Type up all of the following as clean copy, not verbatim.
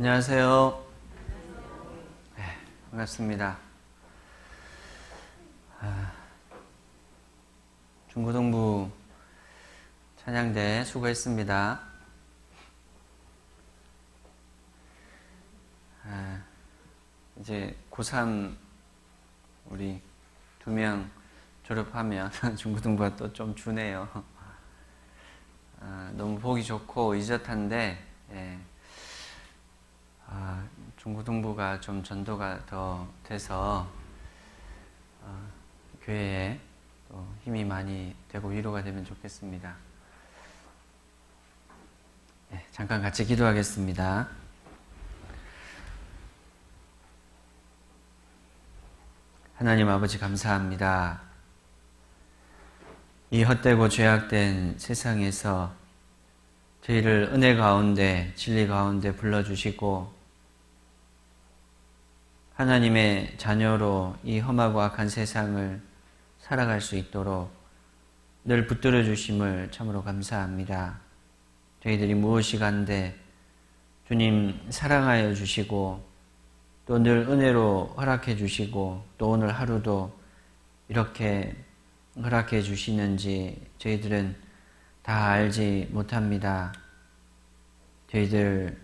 안녕하세요. 네, 반갑습니다. 중고등부 찬양대 수고했습니다. 이제 고3 우리 2명 졸업하면 중고등부가 또 좀 주네요. 너무 보기 좋고 의젓한데 중고등부가 좀 전도가 더 돼서 교회에 또 힘이 많이 되고 위로가 되면 좋겠습니다. 네, 잠깐 같이 기도하겠습니다. 하나님 아버지 감사합니다. 이 헛되고 죄악된 세상에서 저희를 은혜 가운데 진리 가운데 불러주시고 하나님의 자녀로 이 험하고 악한 세상을 살아갈 수 있도록 늘 붙들어 주심을 참으로 감사합니다. 저희들이 무엇이 간데 주님 사랑하여 주시고 또 늘 은혜로 허락해 주시고 또 오늘 하루도 이렇게 허락해 주시는지 저희들은 다 알지 못합니다. 저희들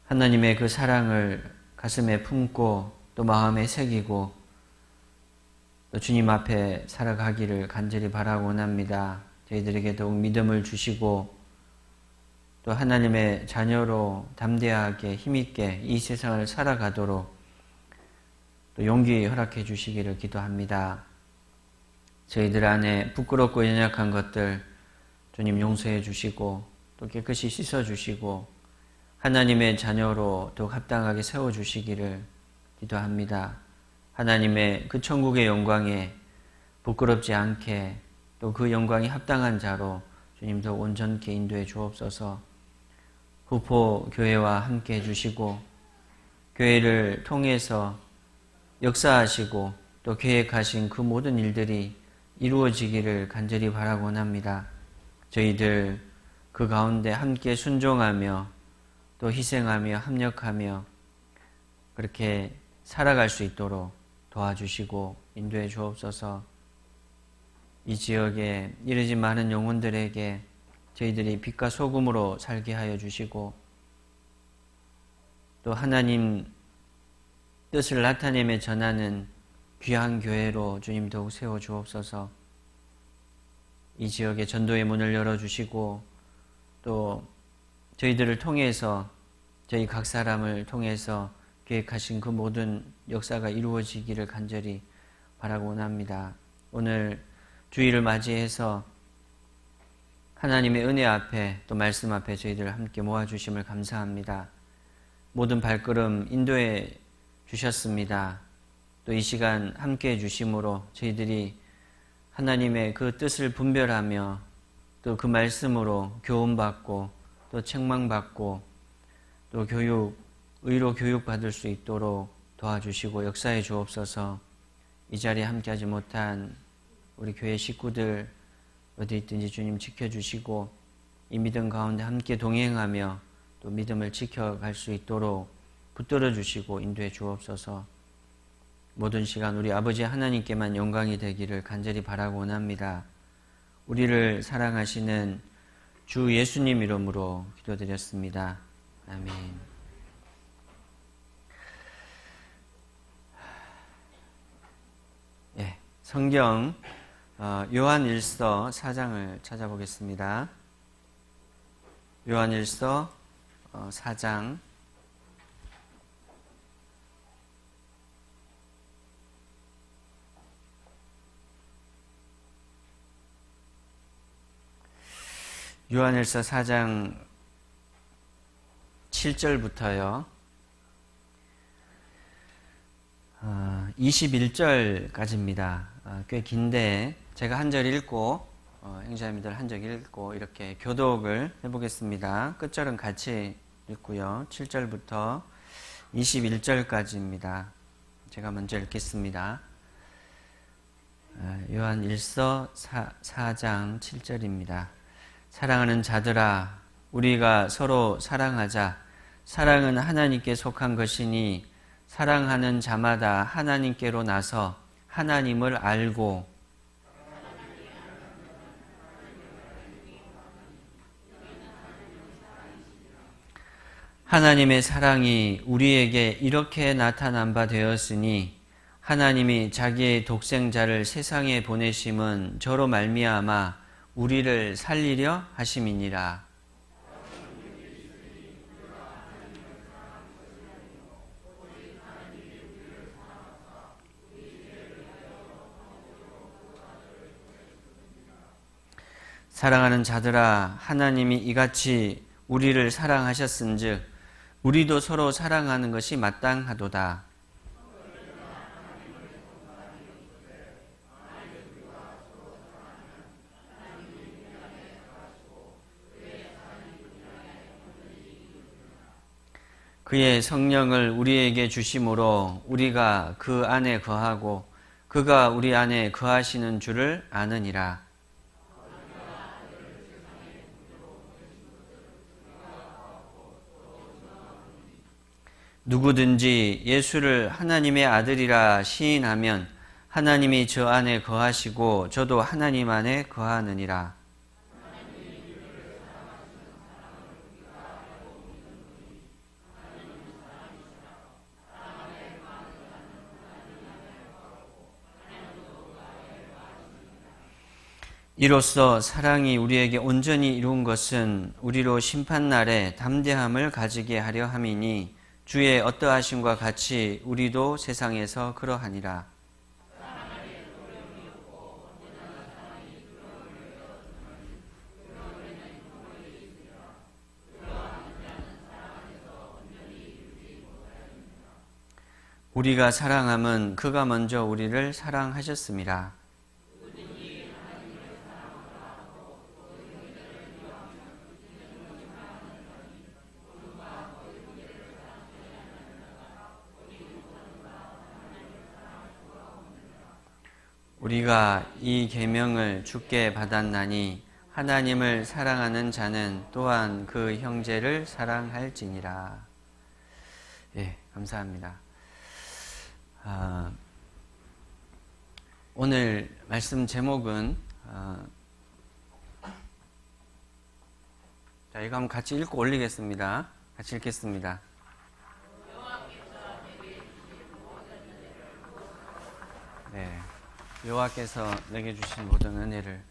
하나님의 그 사랑을 가슴에 품고 또 마음에 새기고 또 주님 앞에 살아가기를 간절히 바라고 원합니다. 저희들에게 더욱 믿음을 주시고 또 하나님의 자녀로 담대하게 힘있게 이 세상을 살아가도록 또 용기 허락해 주시기를 기도합니다. 저희들 안에 부끄럽고 연약한 것들 주님 용서해 주시고 또 깨끗이 씻어 주시고 하나님의 자녀로 더욱 합당하게 세워 주시기를 기도합니다. 하나님의 그 천국의 영광에 부끄럽지 않게 또 그 영광이 합당한 자로 주님 더 온전케 인도해 주옵소서. 후포 교회와 함께 해주시고 교회를 통해서 역사하시고 또 계획하신 그 모든 일들이 이루어지기를 간절히 바라고 원합니다. 저희들 그 가운데 함께 순종하며 또 희생하며 합력하며 그렇게 살아갈 수 있도록 도와주시고 인도해 주옵소서. 이 지역에 이르진 많은 영혼들에게 저희들이 빛과 소금으로 살게 하여 주시고 또 하나님 뜻을 나타내며 전하는 귀한 교회로 주님 더욱 세워 주옵소서. 이 지역에 전도의 문을 열어주시고 또 저희들을 통해서 저희 각 사람을 통해서 계획하신 그 모든 역사가 이루어지기를 간절히 바라고 원합니다. 오늘 주일을 맞이해서 하나님의 은혜 앞에 또 말씀 앞에 저희들 함께 모아주심을 감사합니다. 모든 발걸음 인도해 주셨습니다. 또 이 시간 함께 해주심으로 저희들이 하나님의 그 뜻을 분별하며 또 그 말씀으로 교훈받고 또 책망받고 또 의로 교육받을 수 있도록 도와주시고 역사해 주옵소서. 이 자리에 함께하지 못한 우리 교회 식구들 어디 있든지 주님 지켜주시고 이 믿음 가운데 함께 동행하며 또 믿음을 지켜갈 수 있도록 붙들어 주시고 인도해 주옵소서. 모든 시간 우리 아버지 하나님께만 영광이 되기를 간절히 바라고 원합니다. 우리를 사랑하시는 주 예수님 이름으로 기도드렸습니다. 아멘. 성경 요한일서 4장을 찾아보겠습니다. 요한일서 4장 요한일서 4장 7절부터요 21절까지입니다. 꽤 긴데 제가 한 절 읽고 행자님들 한 절 읽고 이렇게 교독을 해보겠습니다. 끝절은 같이 읽고요. 7절부터 21절까지입니다. 제가 먼저 읽겠습니다. 요한일서 4장 7절입니다. 사랑하는 자들아, 우리가 서로 사랑하자. 사랑은 하나님께 속한 것이니 사랑하는 자마다 하나님께로 나서 하나님을 알고 하나님의 사랑이 우리에게 이렇게 나타난 바 되었으니 하나님이 자기의 독생자를 세상에 보내심은 저로 말미암아 우리를 살리려 하심이니라. 사랑하는 자들아, 하나님이 이같이 우리를 사랑하셨은즉 우리도 서로 사랑하는 것이 마땅하도다. 그의 성령을 우리에게 주심으로 우리가 그 안에 거하고 그가 우리 안에 거하시는 줄을 아느니라. 누구든지 예수를 하나님의 아들이라 시인하면 하나님이 저 안에 거하시고 저도 하나님 안에 거하느니라. 이로써 사랑이 우리에게 온전히 이룬 것은 우리로 심판날에 담대함을 가지게 하려 함이니 주의 어떠하심과 같이 우리도 세상에서 그러하니라. 우리가 사랑함은 그가 먼저 우리를 사랑하셨습니다. 우리가 이 계명을 주께 받았나니 하나님을 사랑하는 자는 또한 그 형제를 사랑할지니라. 예, 감사합니다. 오늘 말씀 제목은 자, 이거 한번 같이 읽고 올리겠습니다. 같이 읽겠습니다. 네. 여호와께서 내게 주신 모든 은혜를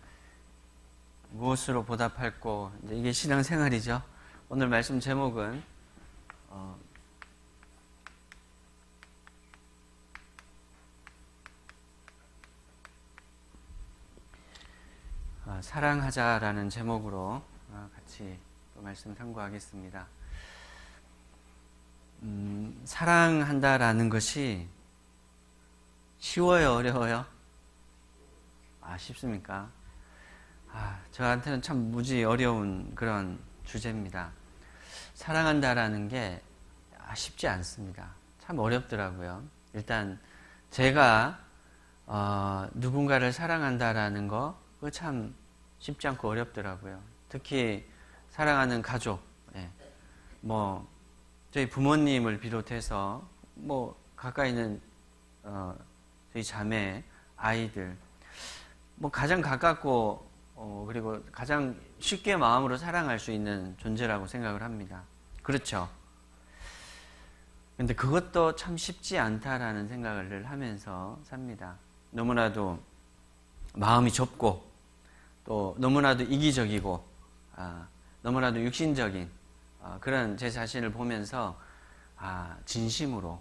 무엇으로 보답할꼬? 이게 신앙생활이죠. 오늘 말씀 제목은 사랑하자라는 제목으로 같이 또 말씀 상고하겠습니다. 사랑한다라는 것이 쉬워요, 어려워요? 쉽습니까? 저한테는 참 무지 어려운 그런 주제입니다. 사랑한다라는 게 쉽지 않습니다. 참 어렵더라고요. 일단 제가 누군가를 사랑한다라는 거 그거 참 쉽지 않고 어렵더라고요. 특히 사랑하는 가족, 저희 부모님을 비롯해서 가까이 있는 저희 자매, 아이들, 가장 가깝고 그리고 가장 쉽게 마음으로 사랑할 수 있는 존재라고 생각을 합니다. 그렇죠? 근데 그것도 참 쉽지 않다라는 생각을 하면서 삽니다. 너무나도 마음이 좁고 또 너무나도 이기적이고 너무나도 육신적인 그런 제 자신을 보면서 진심으로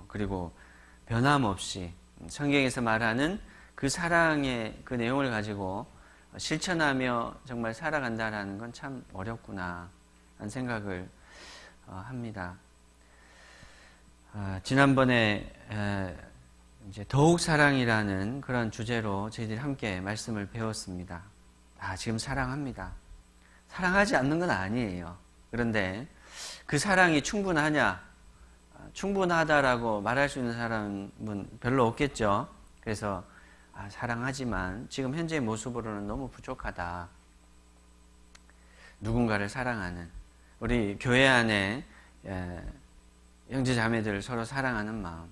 그리고 변함없이 성경에서 말하는 그 사랑의 그 내용을 가지고 실천하며 정말 살아간다라는 건 참 어렵구나 하는 생각을 합니다. 지난번에 이제 더욱 사랑이라는 그런 주제로 저희들이 함께 말씀을 배웠습니다. 지금 사랑합니다. 사랑하지 않는 건 아니에요. 그런데 그 사랑이 충분하냐? 충분하다라고 말할 수 있는 사람은 별로 없겠죠. 그래서 사랑하지만 지금 현재의 모습으로는 너무 부족하다. 누군가를 사랑하는 우리 교회 안에 형제 자매들을 서로 사랑하는 마음.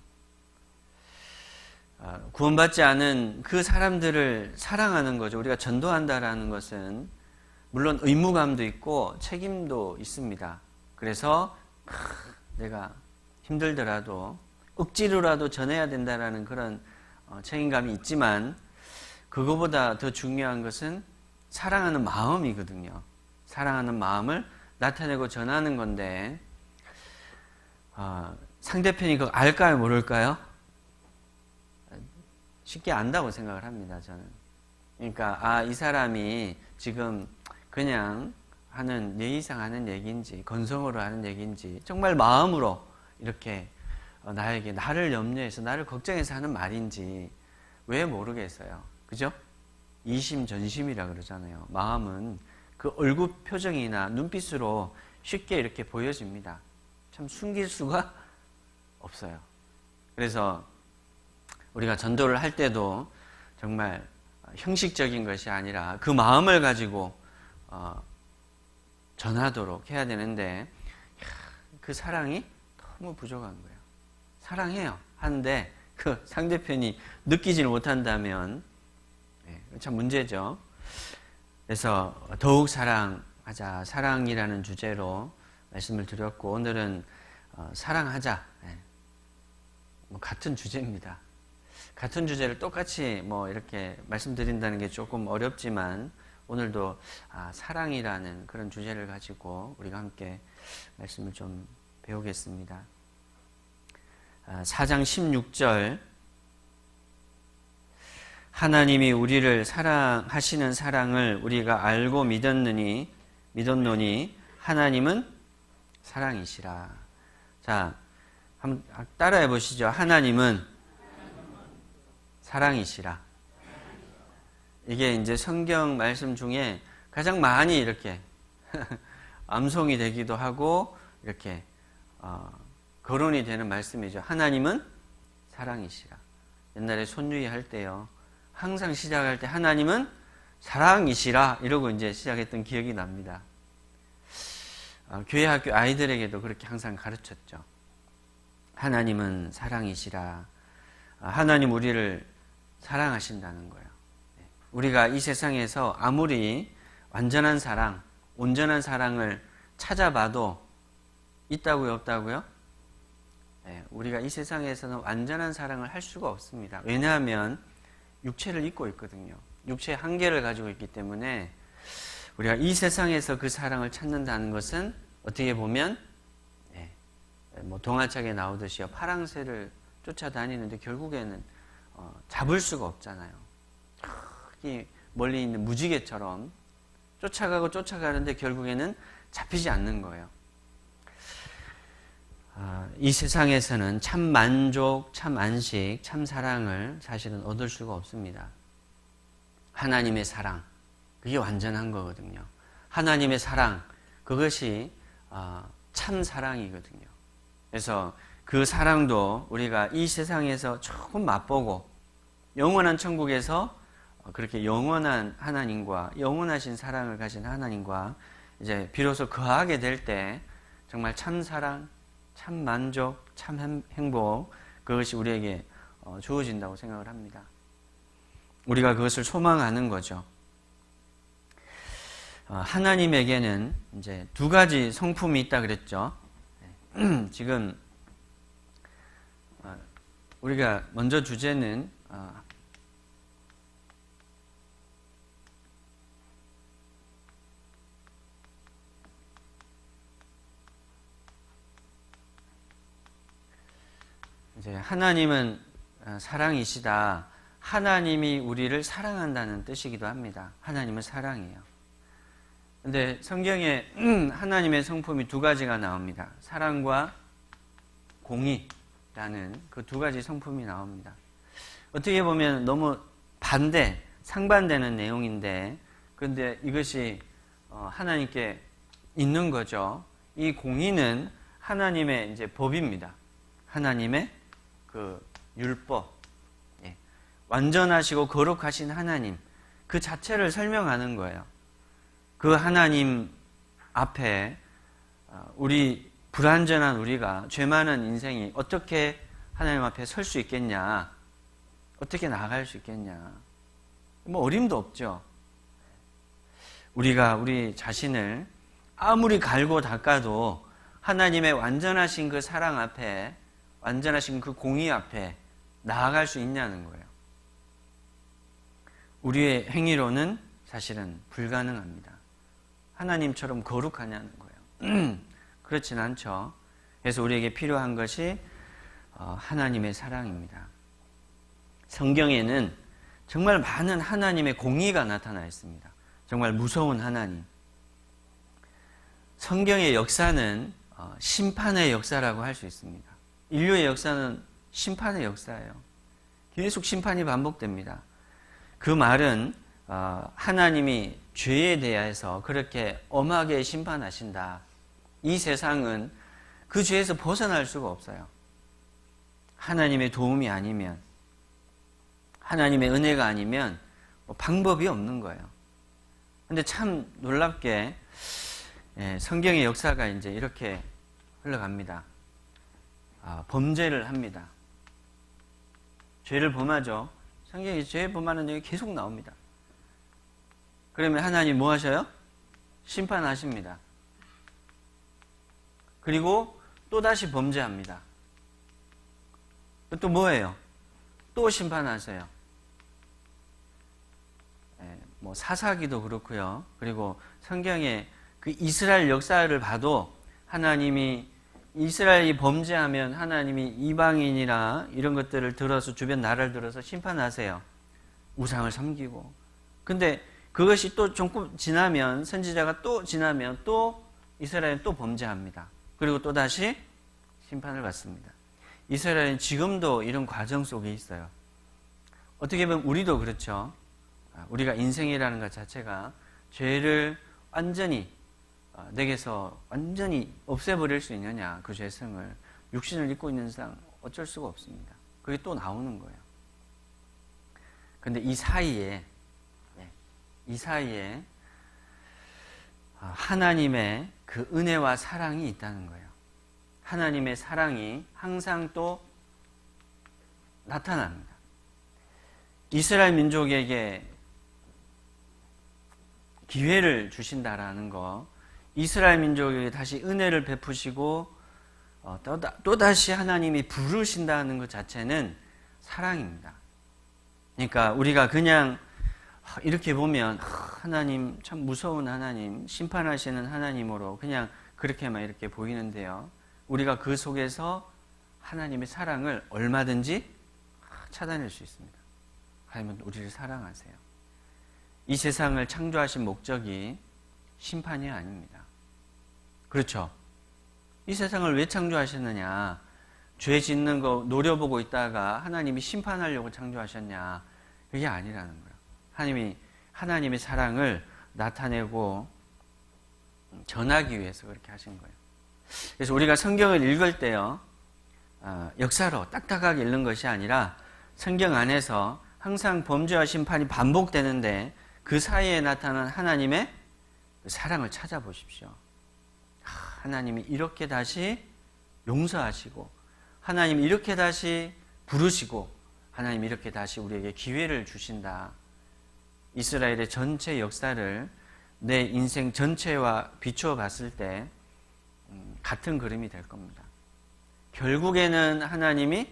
구원받지 않은 그 사람들을 사랑하는 거죠. 우리가 전도한다라는 것은 물론 의무감도 있고 책임도 있습니다. 그래서 내가 힘들더라도 억지로라도 전해야 된다라는 그런 책임감이 있지만 그거보다 더 중요한 것은 사랑하는 마음이거든요. 사랑하는 마음을 나타내고 전하는 건데 상대편이 그거 알까요, 모를까요? 쉽게 안다고 생각을 합니다, 저는. 그러니까 이 사람이 지금 그냥 하는 예의상 하는 얘기인지 건성으로 하는 얘기인지 정말 마음으로 이렇게 나에게 나를 염려해서 나를 걱정해서 하는 말인지 왜 모르겠어요. 그죠? 이심전심이라 그러잖아요. 마음은 그 얼굴 표정이나 눈빛으로 쉽게 이렇게 보여집니다. 참 숨길 수가 없어요. 그래서 우리가 전도를 할 때도 정말 형식적인 것이 아니라 그 마음을 가지고 전하도록 해야 되는데 그 사랑이 너무 부족한 거예요. 사랑해요 하는데 그 상대편이 느끼지를 못한다면 참 문제죠. 그래서 더욱 사랑하자, 사랑이라는 주제로 말씀을 드렸고 오늘은 사랑하자, 같은 주제입니다. 같은 주제를 똑같이 이렇게 말씀드린다는 게 조금 어렵지만 오늘도 사랑이라는 그런 주제를 가지고 우리가 함께 말씀을 좀 배우겠습니다. 4장 16절 하나님이 우리를 사랑하시는 사랑을 우리가 알고 믿었노니 하나님은 사랑이시라. 자, 한번 따라해 보시죠. 하나님은 사랑이시라. 이게 이제 성경 말씀 중에 가장 많이 이렇게 암송이 되기도 하고 이렇게 거론이 되는 말씀이죠. 하나님은 사랑이시라. 옛날에 손유희 할 때요. 항상 시작할 때 하나님은 사랑이시라 이러고 이제 시작했던 기억이 납니다. 교회 학교 아이들에게도 그렇게 항상 가르쳤죠. 하나님은 사랑이시라. 하나님 우리를 사랑하신다는 거예요. 우리가 이 세상에서 아무리 완전한 사랑, 온전한 사랑을 찾아봐도 있다고요, 없다고요? 우리가 이 세상에서는 완전한 사랑을 할 수가 없습니다. 왜냐하면 육체를 입고 있거든요. 육체의 한계를 가지고 있기 때문에 우리가 이 세상에서 그 사랑을 찾는다는 것은 어떻게 보면 동화책에 나오듯이요. 파랑새를 쫓아다니는데 결국에는 잡을 수가 없잖아요. 멀리 있는 무지개처럼 쫓아가는데 결국에는 잡히지 않는 거예요. 이 세상에서는 참 만족, 참 안식, 참 사랑을 사실은 얻을 수가 없습니다. 하나님의 사랑, 그게 완전한 거거든요. 하나님의 사랑, 그것이 참 사랑이거든요. 그래서 그 사랑도 우리가 이 세상에서 조금 맛보고 영원한 천국에서 그렇게 영원한 하나님과 영원하신 사랑을 가진 하나님과 이제 비로소 거하게 될 때 정말 참 사랑, 참 만족, 참 행복 그것이 우리에게 주어진다고 생각을 합니다. 우리가 그것을 소망하는 거죠. 하나님에게는 이제 두 가지 성품이 있다 그랬죠. 지금 우리가 먼저 주제는 이제 하나님은 사랑이시다. 하나님이 우리를 사랑한다는 뜻이기도 합니다. 하나님은 사랑이에요. 근데 성경에 하나님의 성품이 두 가지가 나옵니다. 사랑과 공의라는 그 두 가지 성품이 나옵니다. 어떻게 보면 너무 상반되는 내용인데, 그런데 이것이 하나님께 있는 거죠. 이 공의는 하나님의 이제 법입니다. 하나님의 그 율법, 완전하시고 거룩하신 하나님, 그 자체를 설명하는 거예요. 그 하나님 앞에 우리 불완전한 우리가, 죄 많은 인생이 어떻게 하나님 앞에 설 수 있겠냐, 어떻게 나아갈 수 있겠냐, 뭐 어림도 없죠. 우리가 우리 자신을 아무리 갈고 닦아도 하나님의 완전하신 그 사랑 앞에, 완전하신 그 공의 앞에 나아갈 수 있냐는 거예요. 우리의 행위로는 사실은 불가능합니다. 하나님처럼 거룩하냐는 거예요. 그렇진 않죠. 그래서 우리에게 필요한 것이 하나님의 사랑입니다. 성경에는 정말 많은 하나님의 공의가 나타나 있습니다. 정말 무서운 하나님. 성경의 역사는 심판의 역사라고 할 수 있습니다. 인류의 역사는 심판의 역사예요. 계속 심판이 반복됩니다. 그 말은 하나님이 죄에 대해서 그렇게 엄하게 심판하신다. 이 세상은 그 죄에서 벗어날 수가 없어요. 하나님의 도움이 아니면, 하나님의 은혜가 아니면 방법이 없는 거예요. 근데 참 놀랍게 성경의 역사가 이제 이렇게 흘러갑니다. 범죄를 합니다. 죄를 범하죠. 성경에 죄 범하는 얘기 계속 나옵니다. 그러면 하나님 뭐 하셔요? 심판하십니다. 그리고 또다시 범죄합니다. 또 뭐예요? 또 심판하세요. 뭐 사사기도 그렇고요. 그리고 성경의 그 이스라엘 역사를 봐도 하나님이 이스라엘이 범죄하면 하나님이 이방인이나 이런 것들을 들어서 주변 나라를 들어서 심판하세요. 우상을 섬기고. 근데 그것이 또 조금 지나면, 선지자가 또 지나면 또 이스라엘은 또 범죄합니다. 그리고 또 다시 심판을 받습니다. 이스라엘은 지금도 이런 과정 속에 있어요. 어떻게 보면 우리도 그렇죠. 우리가 인생이라는 것 자체가 죄를 완전히 내게서 완전히 없애버릴 수 있느냐, 그 죄성을. 육신을 입고 있는 이상 어쩔 수가 없습니다. 그게 또 나오는 거예요. 그런데 이 사이에 하나님의 그 은혜와 사랑이 있다는 거예요. 하나님의 사랑이 항상 또 나타납니다. 이스라엘 민족에게 기회를 주신다라는 거, 이스라엘 민족에게 다시 은혜를 베푸시고 또다시 하나님이 부르신다는 것 자체는 사랑입니다. 그러니까 우리가 그냥 이렇게 보면 하나님 참 무서운 하나님, 심판하시는 하나님으로 그냥 그렇게만 이렇게 보이는데요. 우리가 그 속에서 하나님의 사랑을 얼마든지 찾아낼 수 있습니다. 하나님은 우리를 사랑하세요. 이 세상을 창조하신 목적이 심판이 아닙니다. 그렇죠? 이 세상을 왜 창조하셨느냐? 죄 짓는 거 노려보고 있다가 하나님이 심판하려고 창조하셨냐? 그게 아니라는 거예요. 하나님의 사랑을 나타내고 전하기 위해서 그렇게 하신 거예요. 그래서 우리가 성경을 읽을 때요, 역사로 딱딱하게 읽는 것이 아니라 성경 안에서 항상 범죄와 심판이 반복되는데 그 사이에 나타난 하나님의 사랑을 찾아보십시오. 하나님이 이렇게 다시 용서하시고, 하나님이 이렇게 다시 부르시고, 하나님이 이렇게 다시 우리에게 기회를 주신다. 이스라엘의 전체 역사를 내 인생 전체와 비추어 봤을 때 같은 그림이 될 겁니다. 결국에는 하나님이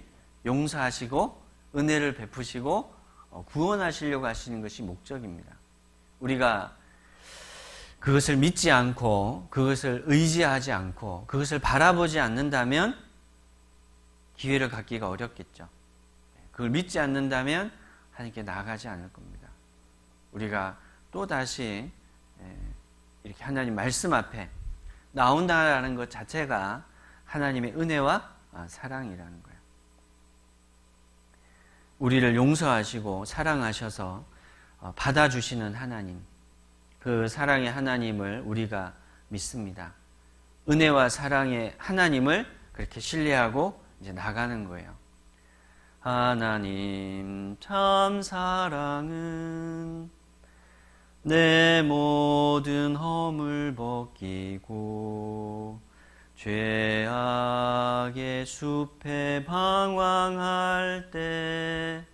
용서하시고 은혜를 베푸시고 구원하시려고 하시는 것이 목적입니다. 우리가 그것을 믿지 않고, 그것을 의지하지 않고, 그것을 바라보지 않는다면 기회를 갖기가 어렵겠죠. 그걸 믿지 않는다면 하나님께 나아가지 않을 겁니다. 우리가 또다시 이렇게 하나님 말씀 앞에 나온다는 것 자체가 하나님의 은혜와 사랑이라는 거예요. 우리를 용서하시고 사랑하셔서 받아주시는 하나님, 그 사랑의 하나님을 우리가 믿습니다. 은혜와 사랑의 하나님을 그렇게 신뢰하고 이제 나가는 거예요. 하나님 참 사랑은 내 모든 허물 벗기고 죄악의 숲에 방황할 때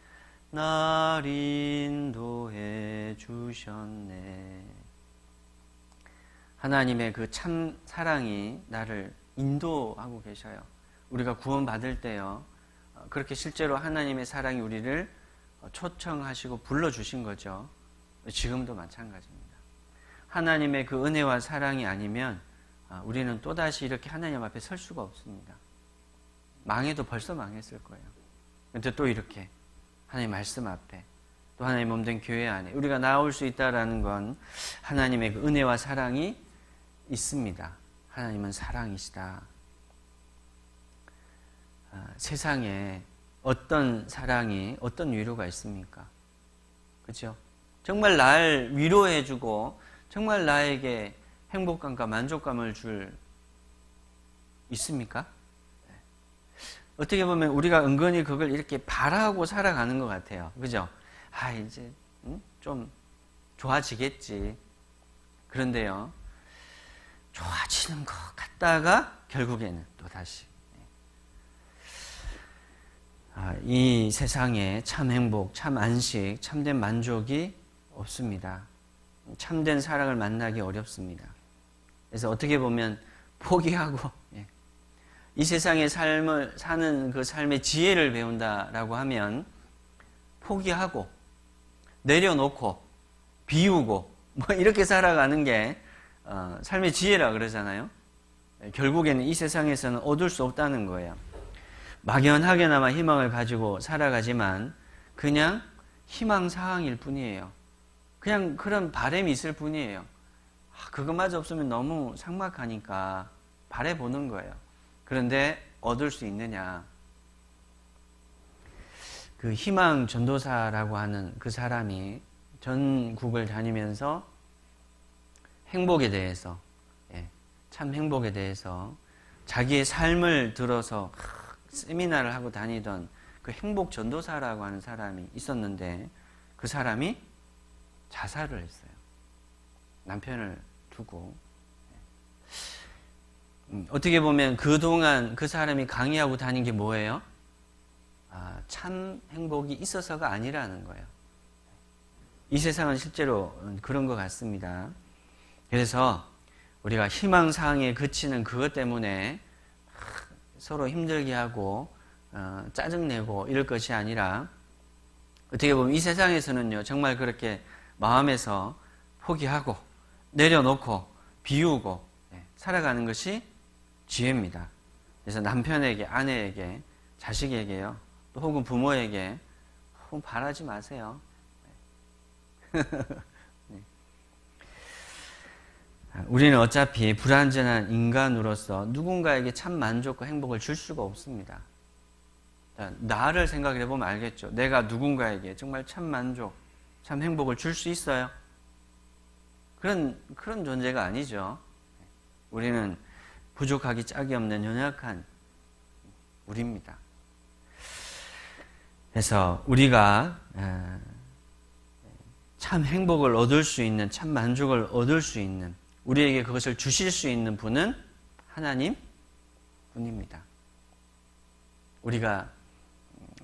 날 인도해 주셨네. 하나님의 그 참 사랑이 나를 인도하고 계셔요. 우리가 구원받을 때요, 그렇게 실제로 하나님의 사랑이 우리를 초청하시고 불러주신 거죠. 지금도 마찬가지입니다. 하나님의 그 은혜와 사랑이 아니면 우리는 또다시 이렇게 하나님 앞에 설 수가 없습니다. 망해도 벌써 망했을 거예요. 근데 또 이렇게 하나님 말씀 앞에, 또 하나님 몸된 교회 안에 우리가 나올 수 있다는 건 하나님의 그 은혜와 사랑이 있습니다. 하나님은 사랑이시다. 세상에 어떤 사랑이, 어떤 위로가 있습니까? 그렇죠? 정말 날 위로해주고 정말 나에게 행복감과 만족감을 줄 있습니까? 어떻게 보면 우리가 은근히 그걸 이렇게 바라고 살아가는 것 같아요. 그죠? 이제 좀 좋아지겠지. 그런데요, 좋아지는 것 같다가 결국에는 또 다시 이 세상에 참 행복, 참 안식, 참된 만족이 없습니다. 참된 사랑을 만나기 어렵습니다. 그래서 어떻게 보면 포기하고 이 세상의 삶을 사는 그 삶의 지혜를 배운다라고 하면 포기하고 내려놓고 비우고 뭐 이렇게 살아가는 게 삶의 지혜라 그러잖아요. 결국에는 이 세상에서는 얻을 수 없다는 거예요. 막연하게나마 희망을 가지고 살아가지만 그냥 희망사항일 뿐이에요. 그냥 그런 바람이 있을 뿐이에요. 그것마저 없으면 너무 삭막하니까 바라보는 거예요. 그런데 얻을 수 있느냐? 그 희망 전도사라고 하는 그 사람이 전국을 다니면서 행복에 대해서, 참 행복에 대해서 자기의 삶을 들어서 세미나를 하고 다니던 그 행복 전도사라고 하는 사람이 있었는데 그 사람이 자살을 했어요. 남편을 두고. 어떻게 보면 그동안 그 사람이 강의하고 다닌 게 뭐예요? 참 행복이 있어서가 아니라는 거예요. 이 세상은 실제로 그런 것 같습니다. 그래서 우리가 희망사항에 그치는 그것 때문에 서로 힘들게 하고 짜증내고 이럴 것이 아니라 어떻게 보면 이 세상에서는요, 정말 그렇게 마음에서 포기하고 내려놓고 비우고 살아가는 것이 지혜입니다. 그래서 남편에게, 아내에게, 자식에게요, 또 혹은 부모에게 바라지 마세요. 우리는 어차피 불완전한 인간으로서 누군가에게 참 만족과 행복을 줄 수가 없습니다. 나를 생각해 보면 알겠죠. 내가 누군가에게 정말 참 만족, 참 행복을 줄 수 있어요? 그런 존재가 아니죠. 우리는 부족하기 짝이 없는 연약한 우리입니다. 그래서 우리가 참 행복을 얻을 수 있는, 참 만족을 얻을 수 있는, 우리에게 그것을 주실 수 있는 분은 하나님 분입니다. 우리가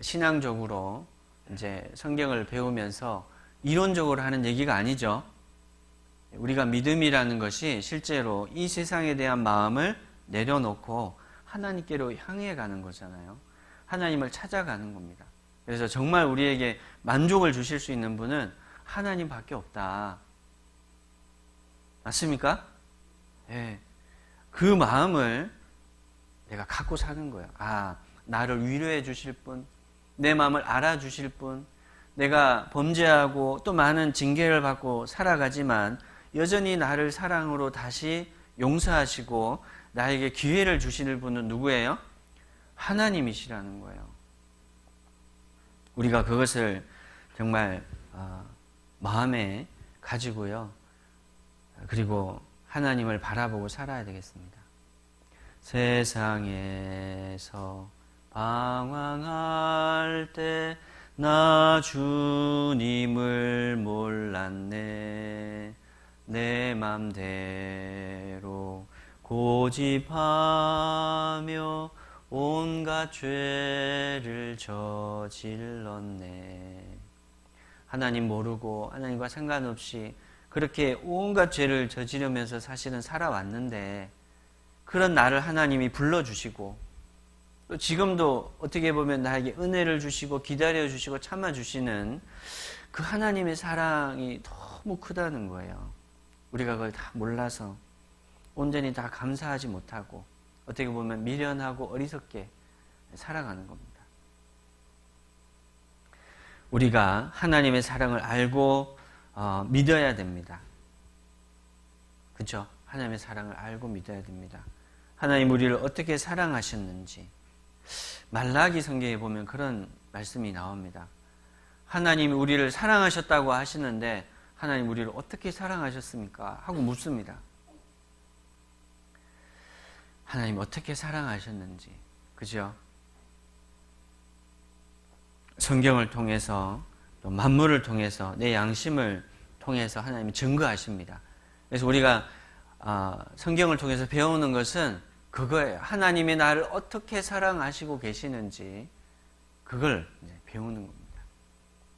신앙적으로 이제 성경을 배우면서 이론적으로 하는 얘기가 아니죠. 우리가 믿음이라는 것이 실제로 이 세상에 대한 마음을 내려놓고 하나님께로 향해 가는 거잖아요. 하나님을 찾아가는 겁니다. 그래서 정말 우리에게 만족을 주실 수 있는 분은 하나님밖에 없다. 맞습니까? 네. 그 마음을 내가 갖고 사는 거예요. 나를 위로해 주실 분, 내 마음을 알아주실 분, 내가 범죄하고 또 많은 징계를 받고 살아가지만 여전히 나를 사랑으로 다시 용서하시고 나에게 기회를 주시는 분은 누구예요? 하나님이시라는 거예요. 우리가 그것을 정말 마음에 가지고요. 그리고 하나님을 바라보고 살아야 되겠습니다. 세상에서 방황할 때 나 주님을 몰랐네. 내 맘대로 고집하며 온갖 죄를 저질렀네. 하나님 모르고 하나님과 상관없이 그렇게 온갖 죄를 저지르면서 사실은 살아왔는데, 그런 나를 하나님이 불러주시고 또 지금도 어떻게 보면 나에게 은혜를 주시고 기다려주시고 참아주시는 그 하나님의 사랑이 너무 크다는 거예요. 우리가 그걸 다 몰라서 온전히 다 감사하지 못하고 어떻게 보면 미련하고 어리석게 살아가는 겁니다. 우리가 하나님의 사랑을 알고 믿어야 됩니다. 그렇죠? 하나님의 사랑을 알고 믿어야 됩니다. 하나님 우리를 어떻게 사랑하셨는지 말라기 성경에 보면 그런 말씀이 나옵니다. 하나님이 우리를 사랑하셨다고 하시는데 하나님 우리를 어떻게 사랑하셨습니까? 하고 묻습니다. 하나님 어떻게 사랑하셨는지, 그죠? 성경을 통해서 또 만물을 통해서 내 양심을 통해서 하나님이 증거하십니다. 그래서 우리가 성경을 통해서 배우는 것은 그거예요. 하나님이 나를 어떻게 사랑하시고 계시는지 그걸 배우는 겁니다.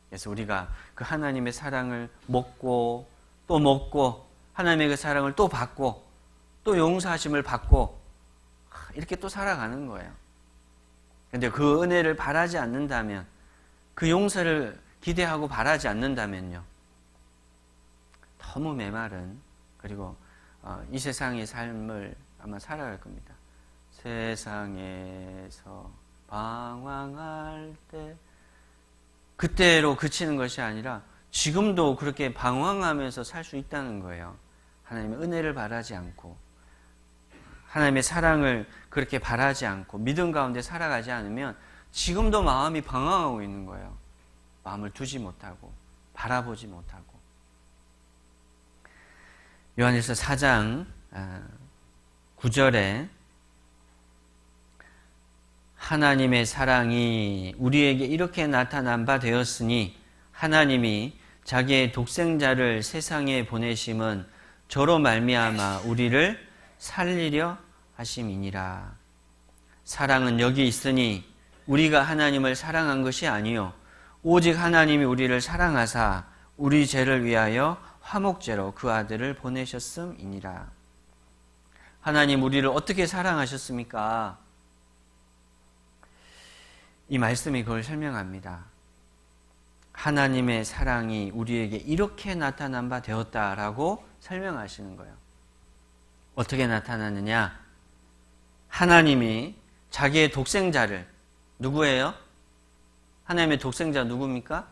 그래서 우리가 그 하나님의 사랑을 먹고 또 먹고 하나님의 그 사랑을 또 받고 또 용서하심을 받고 이렇게 또 살아가는 거예요. 그런데 그 은혜를 바라지 않는다면, 그 용서를 기대하고 바라지 않는다면요, 너무 메마른, 그리고 이 세상의 삶을 아마 살아갈 겁니다. 세상에서 방황할 때 그때로 그치는 것이 아니라 지금도 그렇게 방황하면서 살 수 있다는 거예요. 하나님의 은혜를 바라지 않고 하나님의 사랑을 그렇게 바라지 않고 믿음 가운데 살아가지 않으면 지금도 마음이 방황하고 있는 거예요. 마음을 두지 못하고 바라보지 못하고. 요한일서 4장 9절에 하나님의 사랑이 우리에게 이렇게 나타난 바 되었으니 하나님이 자기의 독생자를 세상에 보내심은 저로 말미암아 우리를 살리려 하심이니라. 사랑은 여기 있으니 우리가 하나님을 사랑한 것이 아니요 오직 하나님이 우리를 사랑하사 우리 죄를 위하여 화목제로 그 아들을 보내셨음이니라. 하나님 우리를 어떻게 사랑하셨습니까? 이 말씀이 그걸 설명합니다. 하나님의 사랑이 우리에게 이렇게 나타난 바 되었다라고 설명하시는 거예요. 어떻게 나타났느냐? 하나님이 자기의 독생자를, 누구예요? 하나님의 독생자 누굽니까?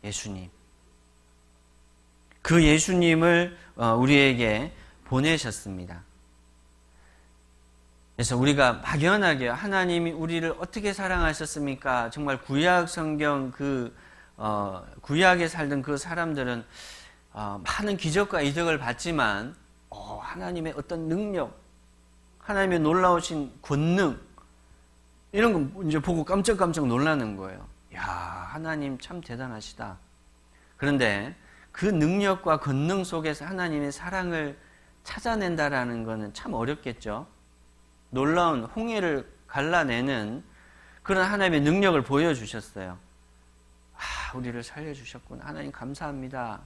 예수님. 그 예수님을 우리에게 보내셨습니다. 그래서 우리가 막연하게 하나님이 우리를 어떻게 사랑하셨습니까? 정말 구약 성경 구약에 살던 그 사람들은 많은 기적과 이적을 봤지만 하나님의 어떤 능력, 하나님의 놀라우신 권능 이런 거 이제 보고 깜짝깜짝 놀라는 거예요. 야, 하나님 참 대단하시다. 그런데 그 능력과 권능 속에서 하나님의 사랑을 찾아낸다라는 것은 참 어렵겠죠. 놀라운 홍해를 갈라내는 그런 하나님의 능력을 보여주셨어요. 우리를 살려주셨구나. 하나님 감사합니다.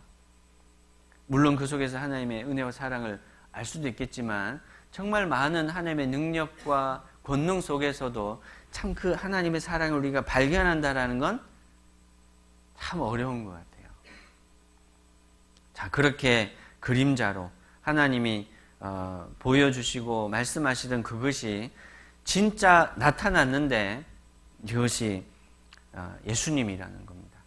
물론 그 속에서 하나님의 은혜와 사랑을 알 수도 있겠지만 정말 많은 하나님의 능력과 권능 속에서도 참 그 하나님의 사랑을 우리가 발견한다라는 건 참 어려운 것 같아요. 자, 그렇게 그림자로 하나님이 보여주시고 말씀하시던 그것이 진짜 나타났는데 이것이 예수님이라는 겁니다.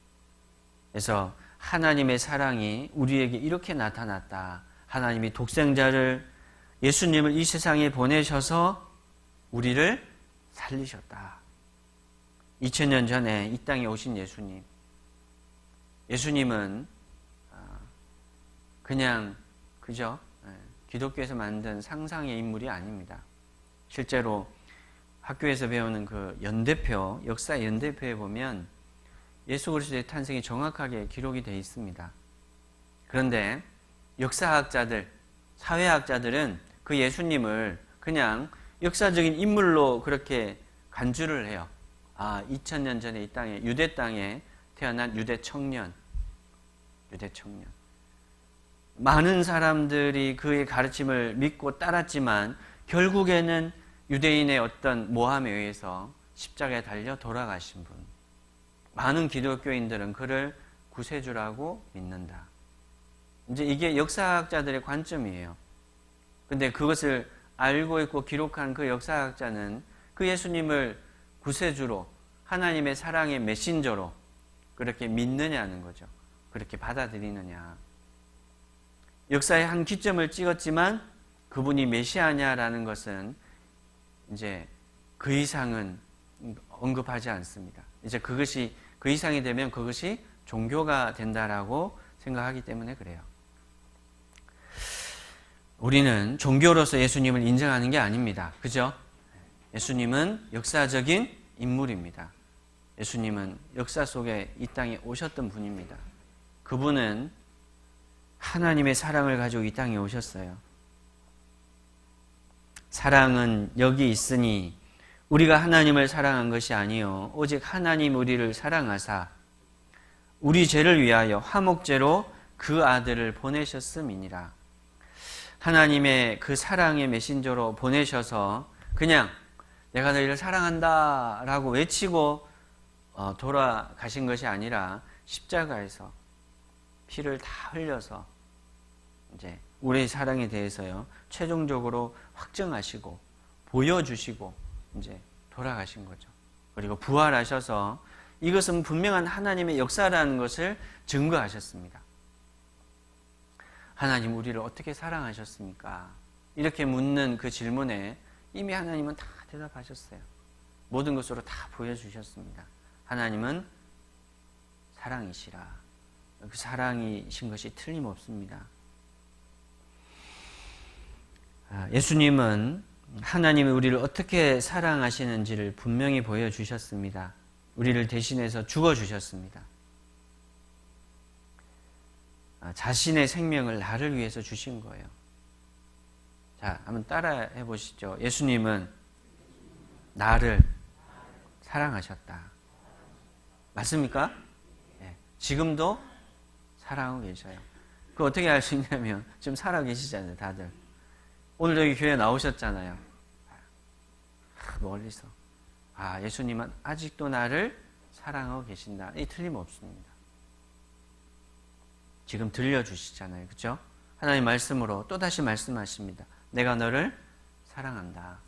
그래서 하나님의 사랑이 우리에게 이렇게 나타났다. 하나님이 독생자를 예수님을 이 세상에 보내셔서 우리를 살리셨다. 2000년 전에 이 땅에 오신 예수님. 예수님은 그냥 그죠? 기독교에서 만든 상상의 인물이 아닙니다. 실제로 학교에서 배우는 그 연대표, 역사 연대표에 보면 예수 그리스도의 탄생이 정확하게 기록이 되어 있습니다. 그런데 역사학자들, 사회학자들은 그 예수님을 그냥 역사적인 인물로 그렇게 간주를 해요. 2000년 전에 이 땅에, 유대 땅에 태어난 유대 청년. 많은 사람들이 그의 가르침을 믿고 따랐지만 결국에는 유대인의 어떤 모함에 의해서 십자가에 달려 돌아가신 분. 많은 기독교인들은 그를 구세주라고 믿는다. 이제 이게 역사학자들의 관점이에요. 근데 그것을 알고 있고 기록한 그 역사학자는 그 예수님을 구세주로, 하나님의 사랑의 메신저로 그렇게 믿느냐는 거죠. 그렇게 받아들이느냐. 역사의 한 기점을 찍었지만 그분이 메시아냐라는 것은 이제 그 이상은 언급하지 않습니다. 이제 그것이 그 이상이 되면 그것이 종교가 된다라고 생각하기 때문에 그래요. 우리는 종교로서 예수님을 인정하는 게 아닙니다. 그죠? 예수님은 역사적인 인물입니다. 예수님은 역사 속에 이 땅에 오셨던 분입니다. 그분은 하나님의 사랑을 가지고 이 땅에 오셨어요. 사랑은 여기 있으니 우리가 하나님을 사랑한 것이 아니요 오직 하나님 우리를 사랑하사 우리 죄를 위하여 화목제로 그 아들을 보내셨음이니라. 하나님의 그 사랑의 메신저로 보내셔서 그냥 내가 너희를 사랑한다 라고 외치고 돌아가신 것이 아니라 십자가에서 피를 다 흘려서 이제 우리의 사랑에 대해서요 최종적으로 확정하시고 보여주시고 이제 돌아가신 거죠. 그리고 부활하셔서 이것은 분명한 하나님의 역사라는 것을 증거하셨습니다. 하나님 우리를 어떻게 사랑하셨습니까? 이렇게 묻는 그 질문에 이미 하나님은 다 대답하셨어요. 모든 것으로 다 보여주셨습니다. 하나님은 사랑이시라. 그 사랑이신 것이 틀림없습니다. 예수님은 하나님이 우리를 어떻게 사랑하시는지를 분명히 보여주셨습니다. 우리를 대신해서 죽어주셨습니다. 자신의 생명을 나를 위해서 주신 거예요. 자, 한번 따라해 보시죠. 예수님은 나를 사랑하셨다. 맞습니까? 네. 지금도 사랑하고 계셔요. 그거 어떻게 알 수 있냐면 지금 살아계시잖아요, 다들. 오늘 여기 교회 나오셨잖아요. 멀리서. 예수님은 아직도 나를 사랑하고 계신다. 이 틀림없습니다. 지금 들려주시잖아요. 그렇죠? 하나님 말씀으로 또다시 말씀하십니다. 내가 너를 사랑한다.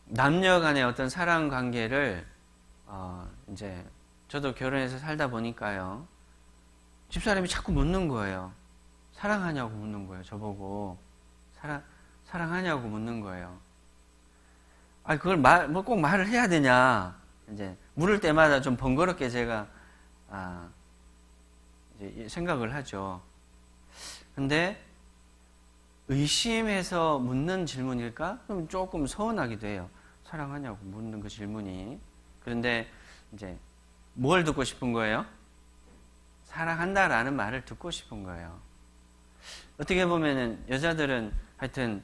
남녀 간의 어떤 사랑 관계를 이제 저도 결혼해서 살다 보니까요. 집사람이 자꾸 묻는 거예요. 사랑하냐고 묻는 거예요. 저보고 사랑하냐고 묻는 거예요. 그걸 꼭 말을 해야 되냐. 이제 물을 때마다 좀 번거롭게 제가 이제 생각을 하죠. 근데 의심해서 묻는 질문일까? 그럼 조금 서운하기도 해요. 사랑하냐고 묻는 그 질문이. 그런데 이제 뭘 듣고 싶은 거예요? 사랑한다라는 말을 듣고 싶은 거예요. 어떻게 보면은 여자들은 하여튼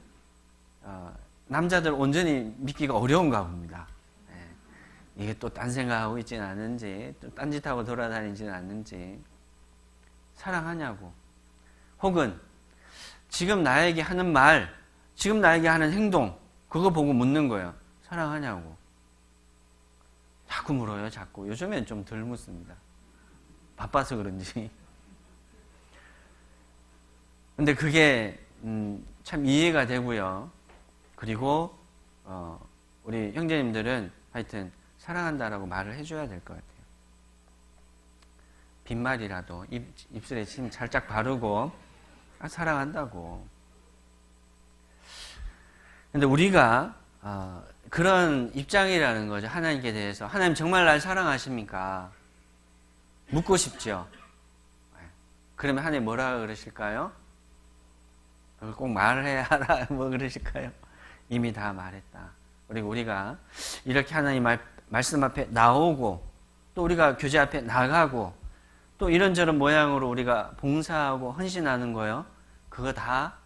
남자들 온전히 믿기가 어려운가 봅니다. 이게 또 딴 생각하고 있지는 않은지, 또 딴짓하고 돌아다니지는 않는지. 사랑하냐고. 혹은 지금 나에게 하는 말, 지금 나에게 하는 행동, 그거 보고 묻는 거예요. 사랑하냐고. 자꾸 물어요, 자꾸. 요즘엔 좀 덜 묻습니다. 바빠서 그런지. 근데 그게 참 이해가 되고요. 그리고 우리 형제님들은 하여튼 사랑한다라고 말을 해줘야 될 것 같아요. 빈말이라도 입술에 침 살짝 바르고 사랑한다고. 근데 우리가 그런 입장이라는 거죠. 하나님께 대해서. 하나님 정말 날 사랑하십니까? 묻고 싶죠. 그러면 하나님 뭐라 그러실까요? 꼭 말을 해야 하라 뭐 그러실까요? 이미 다 말했다. 그리고 우리가 이렇게 하나님 말씀 앞에 나오고 또 우리가 교제 앞에 나가고 또 이런저런 모양으로 우리가 봉사하고 헌신하는 거요. 그거 다,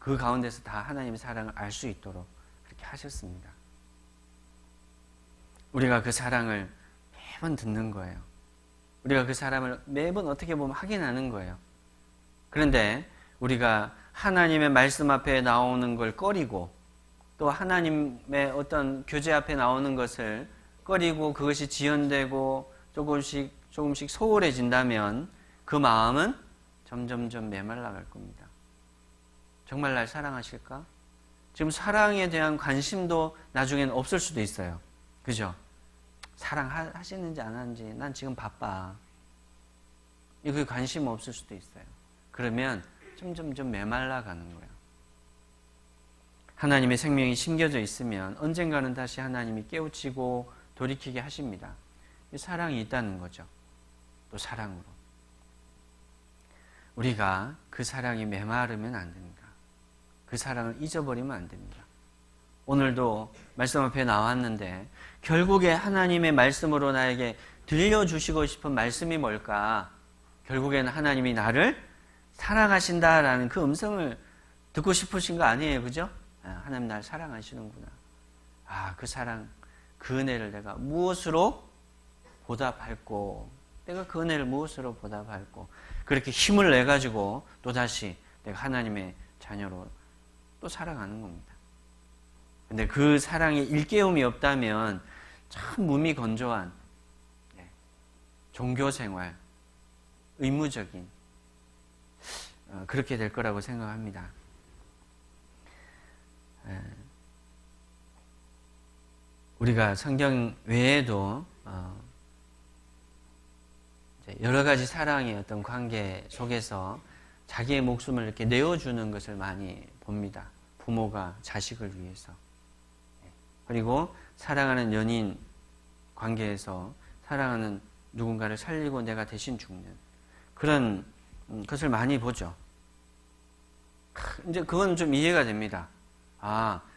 그 가운데서 다 하나님의 사랑을 알 수 있도록 그렇게 하셨습니다. 우리가 그 사랑을 매번 듣는 거예요. 우리가 그 사람을 매번 어떻게 보면 확인하는 거예요. 그런데 우리가 하나님의 말씀 앞에 나오는 걸 꺼리고 또 하나님의 어떤 교제 앞에 나오는 것을 꺼리고 그것이 지연되고 조금씩 소홀해진다면 그 마음은 점점점 메말라갈 겁니다. 정말 날 사랑하실까? 지금 사랑에 대한 관심도 나중에는 없을 수도 있어요. 그죠? 사랑하시는지 안 하는지 난 지금 바빠. 이거 관심 없을 수도 있어요. 그러면 점점점 메말라가는 거예요. 하나님의 생명이 심겨져 있으면 언젠가는 다시 하나님이 깨우치고 돌이키게 하십니다. 사랑이 있다는 거죠. 또 사랑으로. 우리가 그 사랑이 메마르면 안 됩니다. 그 사랑을 잊어버리면 안 됩니다. 오늘도 말씀 앞에 나왔는데 결국에 하나님의 말씀으로 나에게 들려주시고 싶은 말씀이 뭘까? 결국에는 하나님이 나를 사랑하신다라는 그 음성을 듣고 싶으신 거 아니에요. 그죠? 하나님 나를 사랑하시는구나. 그 사랑, 그 은혜를 내가 무엇으로 보답할고, 내가 그 은혜를 무엇으로 보답할고, 그렇게 힘을 내가지고 또다시 내가 하나님의 자녀로 또 살아가는 겁니다. 근데 그 사랑에 일깨움이 없다면 참 무미건조한 종교생활, 의무적인 그렇게 될 거라고 생각합니다. 우리가 성경 외에도 여러 가지 사랑의 어떤 관계 속에서 자기의 목숨을 이렇게 내어주는 것을 많이 봅니다. 부모가 자식을 위해서. 그리고 사랑하는 연인 관계에서 사랑하는 누군가를 살리고 내가 대신 죽는 그런 것을 많이 보죠. 이제 그건 좀 이해가 됩니다.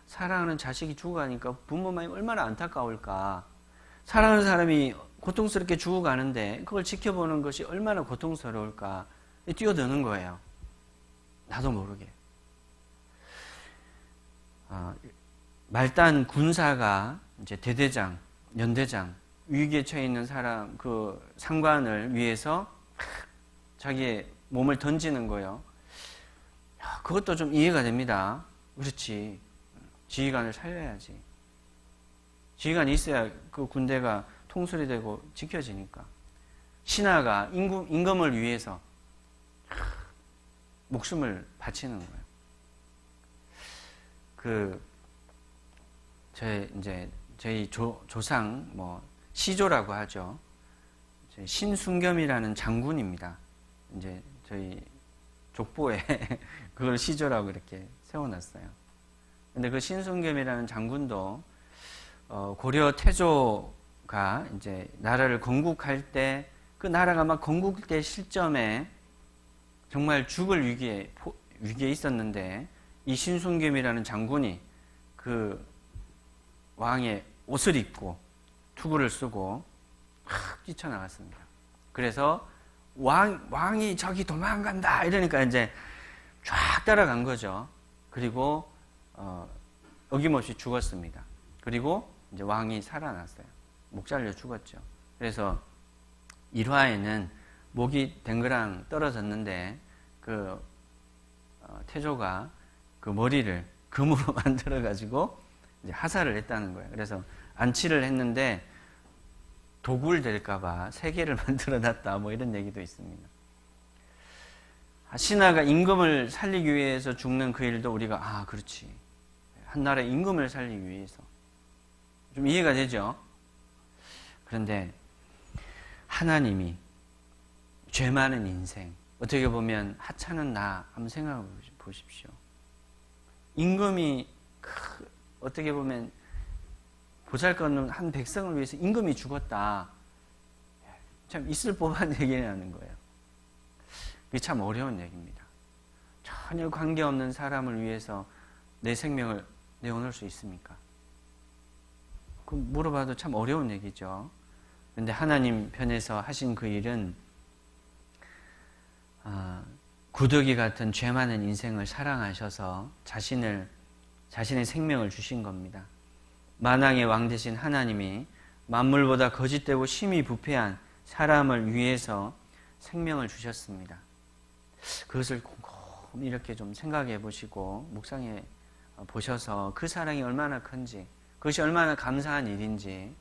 사랑하는 자식이 죽어가니까 부모 마음이 얼마나 안타까울까. 사랑하는 사람이 고통스럽게 죽어가는데 그걸 지켜보는 것이 얼마나 고통스러울까. 뛰어드는 거예요. 나도 모르게. 말단 군사가 이제 대대장, 연대장, 위기에 처해 있는 사람, 그 상관을 위해서 자기의 몸을 던지는 거예요. 그것도 좀 이해가 됩니다. 그렇지. 지휘관을 살려야지. 지휘관이 있어야 그 군대가 통솔이 되고 지켜지니까. 신하가 임금을 위해서 목숨을 바치는 거예요. 저희 조상, 시조라고 하죠. 신순겸이라는 장군입니다. 이제 저희 족보에 그걸 시조라고 이렇게 세워놨어요. 근데 그 신순겸이라는 장군도 고려 태조가 이제 나라를 건국할 때 그 나라가 막 건국될 시점에 정말 죽을 위기에 있었는데 이 신순겸이라는 장군이 그 왕의 옷을 입고 투구를 쓰고 뛰쳐나갔습니다. 그래서 왕이 저기 도망간다 이러니까 이제 쫙 따라간 거죠. 그리고 어김없이 죽었습니다. 그리고 이제 왕이 살아났어요. 목 잘려 죽었죠. 그래서 일화에는 목이 댕그랑 떨어졌는데 그 태조가 그 머리를 금으로 만들어 가지고 이제 하사를 했다는 거예요. 그래서 안치를 했는데 도굴될까봐 세 개를 만들어 놨다. 이런 얘기도 있습니다. 신하가 임금을 살리기 위해서 죽는 그 일도 우리가 그렇지. 한 나라의 임금을 살리기 위해서 좀 이해가 되죠. 그런데 하나님이 죄 많은 인생, 어떻게 보면 하찮은 나 한번 생각해 보십시오. 임금이 어떻게 보면 보잘것없는 한 백성을 위해서 임금이 죽었다. 참 있을 법한 얘기라는 거예요. 그게 참 어려운 얘기입니다. 전혀 관계없는 사람을 위해서 내 생명을 내어놓을 수 있습니까? 그 물어봐도 참 어려운 얘기죠. 그런데 하나님 편에서 하신 그 일은 구더기 같은 죄 많은 인생을 사랑하셔서 자신의 생명을 주신 겁니다. 만왕의 왕 되신 하나님이 만물보다 거짓되고 심히 부패한 사람을 위해서 생명을 주셨습니다. 그것을 곰곰이 이렇게 좀 생각해 보시고 묵상해 보셔서 그 사랑이 얼마나 큰지, 그것이 얼마나 감사한 일인지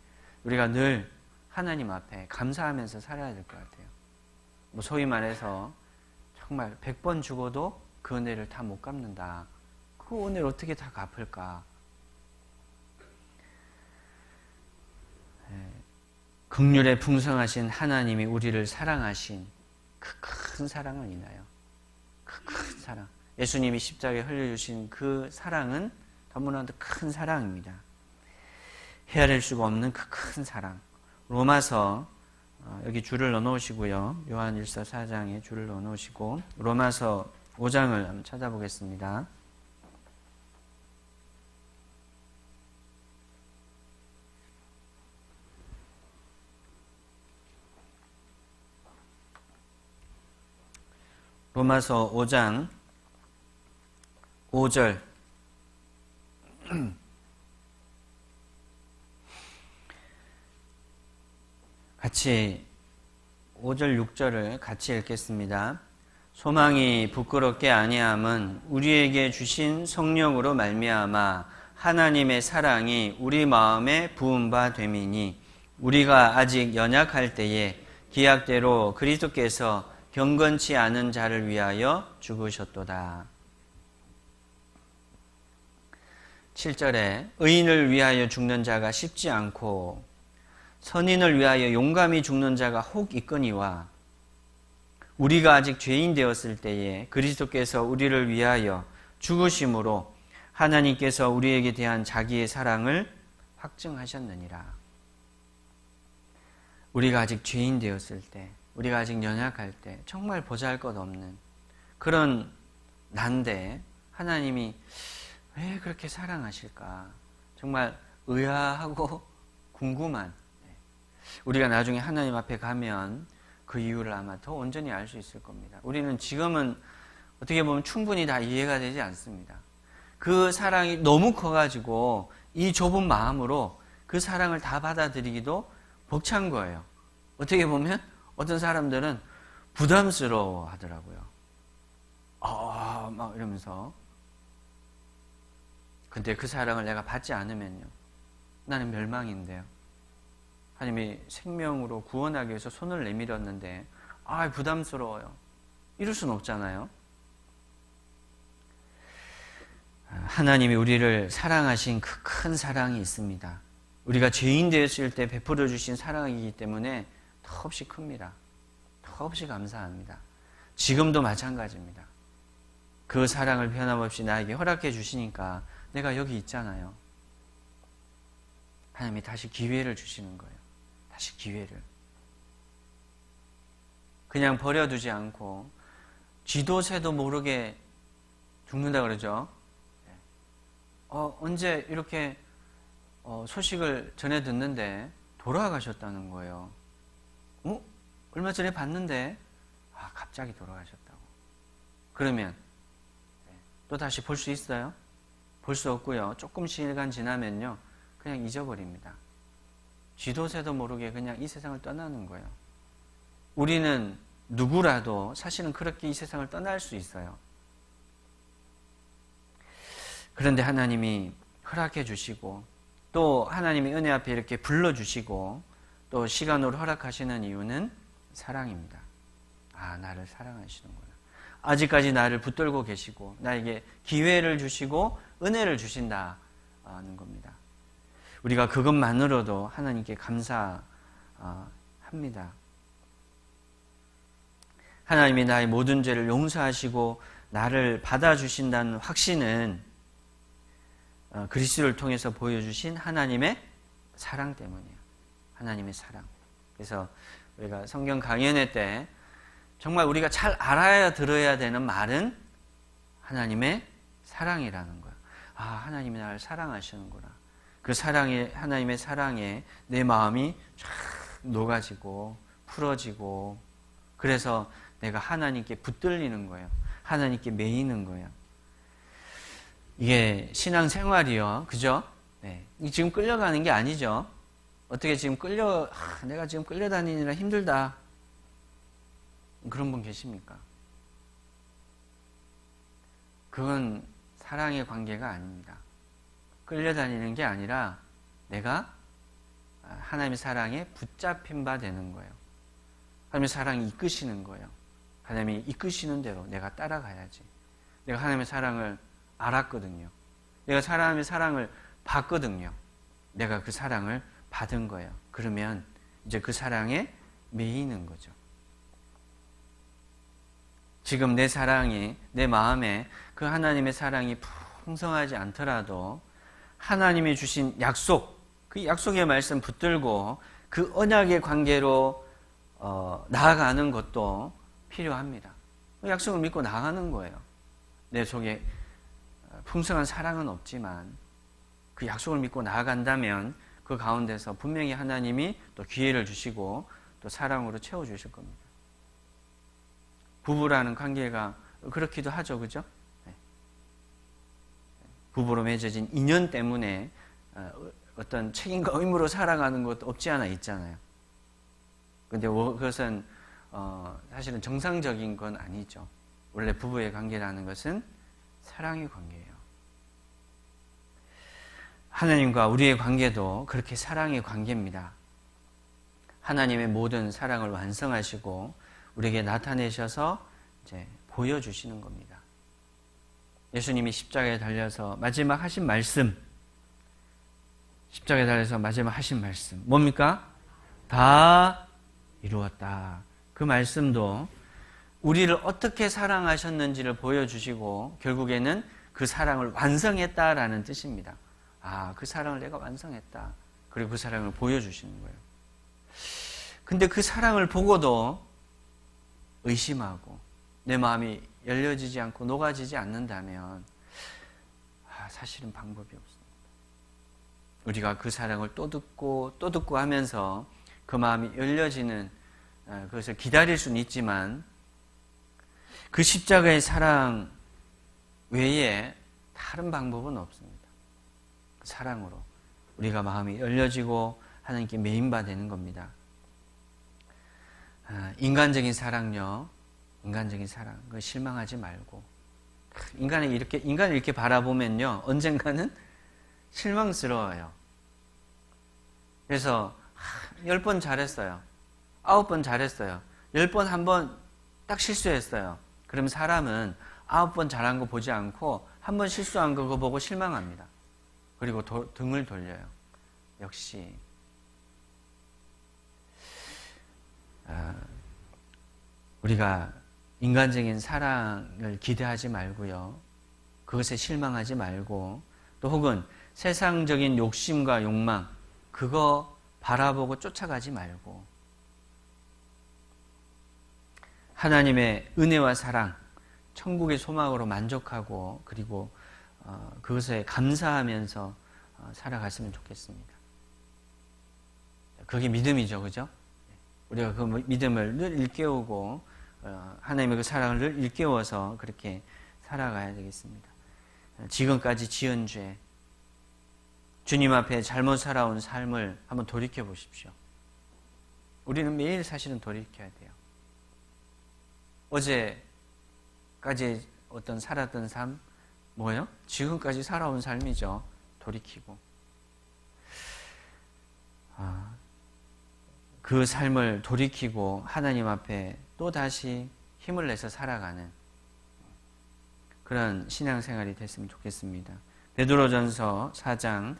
우리가 늘 하나님 앞에 감사하면서 살아야 될 것 같아요. 소위 말해서 정말 100번 죽어도 그 은혜를 다 못 갚는다. 그 은혜를 어떻게 다 갚을까? 긍휼에 풍성하신 하나님이 우리를 사랑하신 그 큰 사랑을 인하여, 그 큰 사랑, 예수님이 십자가에 흘려주신 그 사랑은 너무나도 큰 사랑입니다. 헤아릴 수가 없는 그 큰 사랑. 로마서, 여기 줄을 넣어놓으시고요. 요한 1서 4장에 줄을 넣어놓으시고 로마서 5장을 한번 찾아보겠습니다. 로마서 5장 5절 같이 5절 6절을 같이 읽겠습니다. 소망이 부끄럽게 아니함은 우리에게 주신 성령으로 말미암아 하나님의 사랑이 우리 마음에 부은 바 됨이니 우리가 아직 연약할 때에 기약대로 그리스도께서 경건치 않은 자를 위하여 죽으셨도다. 7절에 의인을 위하여 죽는 자가 쉽지 않고 선인을 위하여 용감히 죽는 자가 혹 있거니와 우리가 아직 죄인 되었을 때에 그리스도께서 우리를 위하여 죽으심으로 하나님께서 우리에게 대한 자기의 사랑을 확증하셨느니라. 우리가 아직 죄인 되었을 때, 우리가 아직 연약할 때, 정말 보잘것없는 그런 난데 하나님이 왜 그렇게 사랑하실까? 정말 의아하고 궁금한, 우리가 나중에 하나님 앞에 가면 그 이유를 아마 더 온전히 알 수 있을 겁니다. 우리는 지금은 어떻게 보면 충분히 다 이해가 되지 않습니다. 그 사랑이 너무 커가지고 이 좁은 마음으로 그 사랑을 다 받아들이기도 벅찬 거예요. 어떻게 보면 어떤 사람들은 부담스러워 하더라고요. 막 이러면서. 근데 그 사랑을 내가 받지 않으면요, 나는 멸망인데요. 하나님이 생명으로 구원하기 위해서 손을 내밀었는데 부담스러워요. 이럴 수는 없잖아요. 하나님이 우리를 사랑하신 그 큰 사랑이 있습니다. 우리가 죄인 되었을 때 베풀어 주신 사랑이기 때문에 더없이 큽니다. 더없이 감사합니다. 지금도 마찬가지입니다. 그 사랑을 변함없이 나에게 허락해 주시니까 내가 여기 있잖아요. 하나님이 다시 기회를 주시는 거예요. 다시 기회를. 그냥 버려두지 않고 쥐도 새도 모르게 죽는다 그러죠. 언제 이렇게 소식을 전해 듣는데 돌아가셨다는 거예요. 얼마 전에 봤는데 갑자기 돌아가셨다고. 그러면 또 다시 볼 수 있어요? 볼 수 없고요. 조금 시간 지나면요, 그냥 잊어버립니다. 쥐도 새도 모르게 그냥 이 세상을 떠나는 거예요. 우리는 누구라도 사실은 그렇게 이 세상을 떠날 수 있어요. 그런데 하나님이 허락해 주시고 또 하나님의 은혜 앞에 이렇게 불러주시고 또 시간으로 허락하시는 이유는 사랑입니다. 나를 사랑하시는구나. 아직까지 나를 붙들고 계시고 나에게 기회를 주시고 은혜를 주신다는 겁니다. 우리가 그것만으로도 하나님께 감사합니다. 하나님이 나의 모든 죄를 용서하시고 나를 받아주신다는 확신은 그리스도를 통해서 보여주신 하나님의 사랑 때문이에요. 하나님의 사랑. 그래서 우리가 성경 강연회 때 정말 우리가 잘 알아야 들어야 되는 말은 하나님의 사랑이라는 거예요. 하나님이 나를 사랑하시는구나. 그 사랑에, 하나님의 사랑에 내 마음이 쫙 녹아지고 풀어지고, 그래서 내가 하나님께 붙들리는 거예요. 하나님께 매이는 거예요. 이게 신앙생활이요. 그죠? 네. 지금 끌려가는 게 아니죠. 어떻게 지금 내가 지금 끌려다니느라 힘들다. 그런 분 계십니까? 그건 사랑의 관계가 아닙니다. 끌려다니는 게 아니라 내가 하나님의 사랑에 붙잡힌 바 되는 거예요. 하나님의 사랑이 이끄시는 거예요. 하나님이 이끄시는 대로 내가 따라가야지. 내가 하나님의 사랑을 알았거든요. 내가 하나님의 사랑을 받거든요. 내가 그 사랑을 받은 거예요. 그러면 이제 그 사랑에 매이는 거죠. 지금 내 사랑이, 내 마음에 그 하나님의 사랑이 풍성하지 않더라도 하나님이 주신 약속, 그 약속의 말씀 붙들고 그 언약의 관계로 나아가는 것도 필요합니다. 그 약속을 믿고 나아가는 거예요. 내 속에 풍성한 사랑은 없지만 그 약속을 믿고 나아간다면 그 가운데서 분명히 하나님이 또 기회를 주시고 또 사랑으로 채워주실 겁니다. 부부라는 관계가 그렇기도 하죠. 그죠? 부부로 맺어진 인연 때문에 어떤 책임과 의무로 살아가는 것도 없지 않아 있잖아요. 근데 그것은 사실은 정상적인 건 아니죠. 원래 부부의 관계라는 것은 사랑의 관계예요. 하나님과 우리의 관계도 그렇게 사랑의 관계입니다. 하나님의 모든 사랑을 완성하시고 우리에게 나타내셔서 이제 보여주시는 겁니다. 예수님이 십자가에 달려서 마지막 하신 말씀, 십자가에 달려서 마지막 하신 말씀 뭡니까? 다 이루었다. 그 말씀도 우리를 어떻게 사랑하셨는지를 보여주시고 결국에는 그 사랑을 완성했다라는 뜻입니다. 그 사랑을 내가 완성했다. 그리고 그 사랑을 보여주시는 거예요. 근데 그 사랑을 보고도 의심하고 내 마음이 열려지지 않고 녹아지지 않는다면 사실은 방법이 없습니다. 우리가 그 사랑을 또 듣고 하면서 그 마음이 열려지는 그것을 기다릴 수는 있지만 그 십자가의 사랑 외에 다른 방법은 없습니다. 그 사랑으로 우리가 마음이 열려지고 하나님께 메인바되는 겁니다. 인간적인 사랑요. 인간적인 사랑. 그 실망하지 말고. 인간을 이렇게 바라보면요. 언젠가는 실망스러워요. 그래서 10번 잘했어요. 9번 잘했어요. 10번 한 번 딱 실수했어요. 그럼 사람은 9번 잘한 거 보지 않고 한 번 실수한 거 보고 실망합니다. 그리고 등을 돌려요. 역시 우리가 인간적인 사랑을 기대하지 말고요. 그것에 실망하지 말고 또 혹은 세상적인 욕심과 욕망 그거 바라보고 쫓아가지 말고 하나님의 은혜와 사랑, 천국의 소망으로 만족하고 그리고 그것에 감사하면서 살아갔으면 좋겠습니다. 그게 믿음이죠. 그죠? 우리가 그 믿음을 늘 일깨우고 하나님의 그 사랑을 늘 일깨워서 그렇게 살아가야 되겠습니다. 지금까지 지은 죄, 주님 앞에 잘못 살아온 삶을 한번 돌이켜 보십시오. 우리는 매일 사실은 돌이켜야 돼요. 어제까지 어떤 살았던 삶, 뭐예요? 지금까지 살아온 삶이죠. 돌이키고. 그 삶을 돌이키고 하나님 앞에 또 다시 힘을 내서 살아가는 그런 신앙생활이 됐으면 좋겠습니다. 베드로전서 4장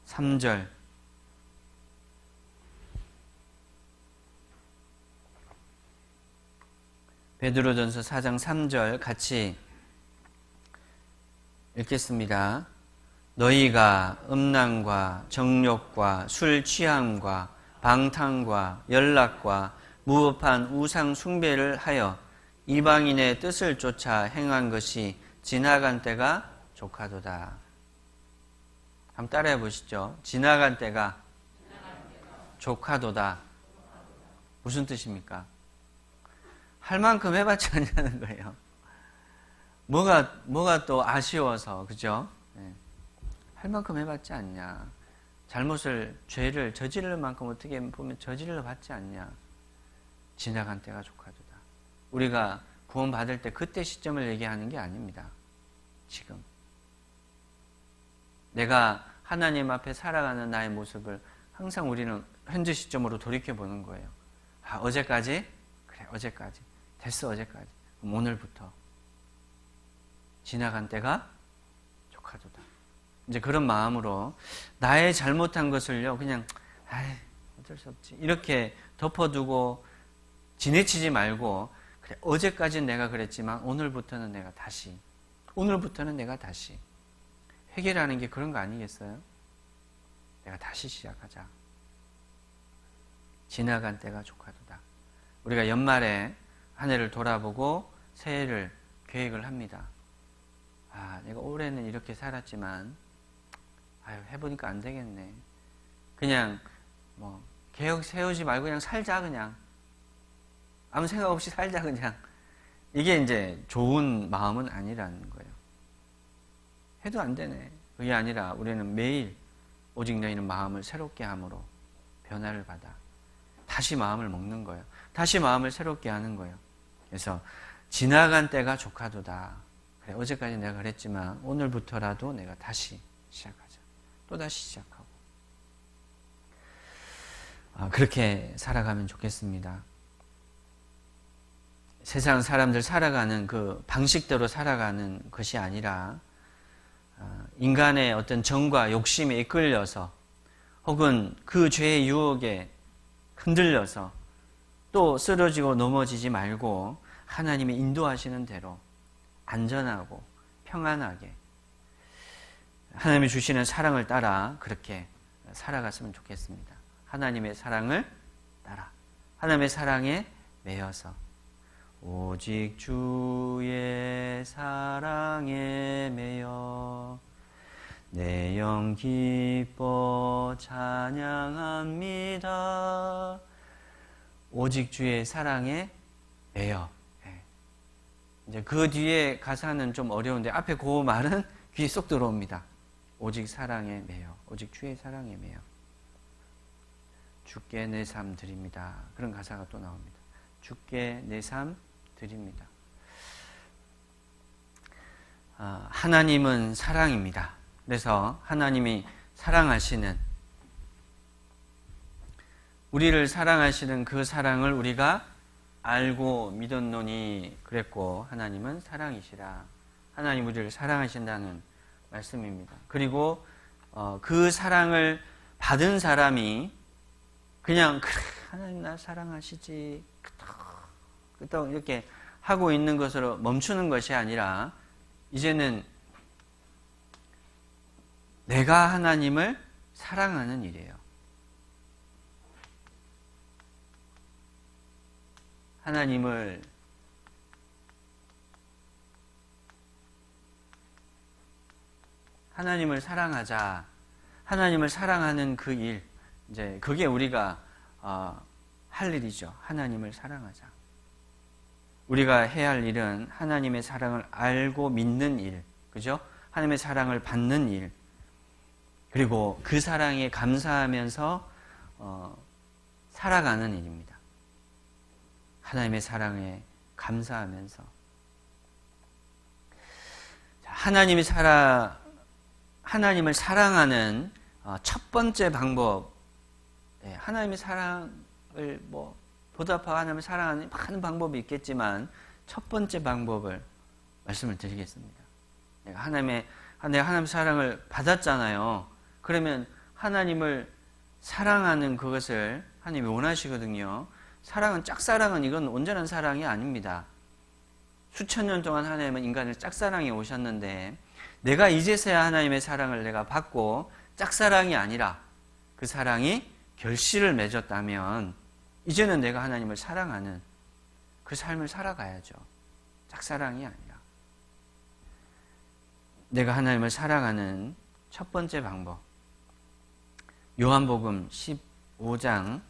3절 베드로전서 4장 3절 같이 읽겠습니다. 너희가 음란과 정욕과 술 취함과 방탕과 연락과 무법한 우상 숭배를 하여 이방인의 뜻을 쫓아 행한 것이 지나간 때가 족하도다. 한번 따라해 보시죠. 지나간 때가 족하도다. 무슨 뜻입니까? 할 만큼 해봤지 않냐는 거예요. 뭐가 또 아쉬워서, 그죠? 네. 할 만큼 해봤지 않냐. 죄를 저지를 만큼 어떻게 보면 저질러 봤지 않냐. 지나간 때가 족하도다. 우리가 구원받을 때 그때 시점을 얘기하는 게 아닙니다. 지금. 내가 하나님 앞에 살아가는 나의 모습을 항상 우리는 현재 시점으로 돌이켜보는 거예요. 아, 어제까지? 그래, 어제까지. 됐어, 어제까지. 그럼 오늘부터. 지나간 때가 족하도다. 이제 그런 마음으로 나의 잘못한 것을요, 그냥, 어쩔 수 없지. 이렇게 덮어두고 지내치지 말고, 그래, 어제까지는 내가 그랬지만 오늘부터는 내가 다시. 회개라는 게 그런 거 아니겠어요? 내가 다시 시작하자. 지나간 때가 족하도다. 우리가 연말에 한 해를 돌아보고 새해를 계획을 합니다. 내가 올해는 이렇게 살았지만 해보니까 안 되겠네. 그냥 계획 세우지 말고 그냥 살자. 그냥 아무 생각 없이 살자. 그냥 이게 이제 좋은 마음은 아니라는 거예요. 해도 안 되네. 그게 아니라 우리는 매일 오직 너희는 마음을 새롭게 함으로 변화를 받아. 다시 마음을 먹는 거예요. 다시 마음을 새롭게 하는 거예요. 그래서 지나간 때가 족하도다. 그래, 어제까지 내가 그랬지만 오늘부터라도 내가 다시 시작하자. 또 다시 시작하고. 그렇게 살아가면 좋겠습니다. 세상 사람들 살아가는 그 방식대로 살아가는 것이 아니라 인간의 어떤 정과 욕심에 이끌려서 혹은 그 죄의 유혹에 흔들려서 또 쓰러지고 넘어지지 말고 하나님의 인도하시는 대로 안전하고 평안하게 하나님이 주시는 사랑을 따라 그렇게 살아갔으면 좋겠습니다. 하나님의 사랑을 따라 하나님의 사랑에 매여서 오직 주의 사랑에 매여 내 영 기뻐 찬양합니다. 오직 주의 사랑에 매여. 이제 그 뒤에 가사는 좀 어려운데 앞에 그 말은 귀에 쏙 들어옵니다. 오직 사랑에 매여. 오직 주의 사랑에 매여. 주께 내 삶 드립니다. 그런 가사가 또 나옵니다. 주께 내 삶 드립니다. 하나님은 사랑입니다. 그래서 하나님이 사랑하시는 우리를 사랑하시는 그 사랑을 우리가 알고 믿었노니 그랬고 하나님은 사랑이시라. 하나님 우리를 사랑하신다는 말씀입니다. 그리고 그 사랑을 받은 사람이 그냥 그래 하나님 나 사랑하시지 또 이렇게 하고 있는 것으로 멈추는 것이 아니라 이제는 내가 하나님을 사랑하는 일이에요. 하나님을 사랑하자. 하나님을 사랑하는 그 일, 이제 그게 우리가 할 일이죠. 하나님을 사랑하자. 우리가 해야 할 일은 하나님의 사랑을 알고 믿는 일, 그죠? 하나님의 사랑을 받는 일, 그리고 그 사랑에 감사하면서 살아가는 일입니다. 하나님의 사랑에 감사하면서 하나님을 사랑하는 첫 번째 방법, 하나님의 사랑을 보답하고 하나님을 사랑하는 많은 방법이 있겠지만 첫 번째 방법을 말씀을 드리겠습니다. 내가 하나님의 사랑을 받았잖아요. 그러면 하나님을 사랑하는 그것을 하나님이 원하시거든요. 짝사랑은 이건 온전한 사랑이 아닙니다. 수천 년 동안 하나님은 인간을 짝사랑해 오셨는데 내가 이제서야 하나님의 사랑을 내가 받고 짝사랑이 아니라 그 사랑이 결실을 맺었다면 이제는 내가 하나님을 사랑하는 그 삶을 살아가야죠. 짝사랑이 아니라 내가 하나님을 사랑하는 첫 번째 방법. 요한복음 15장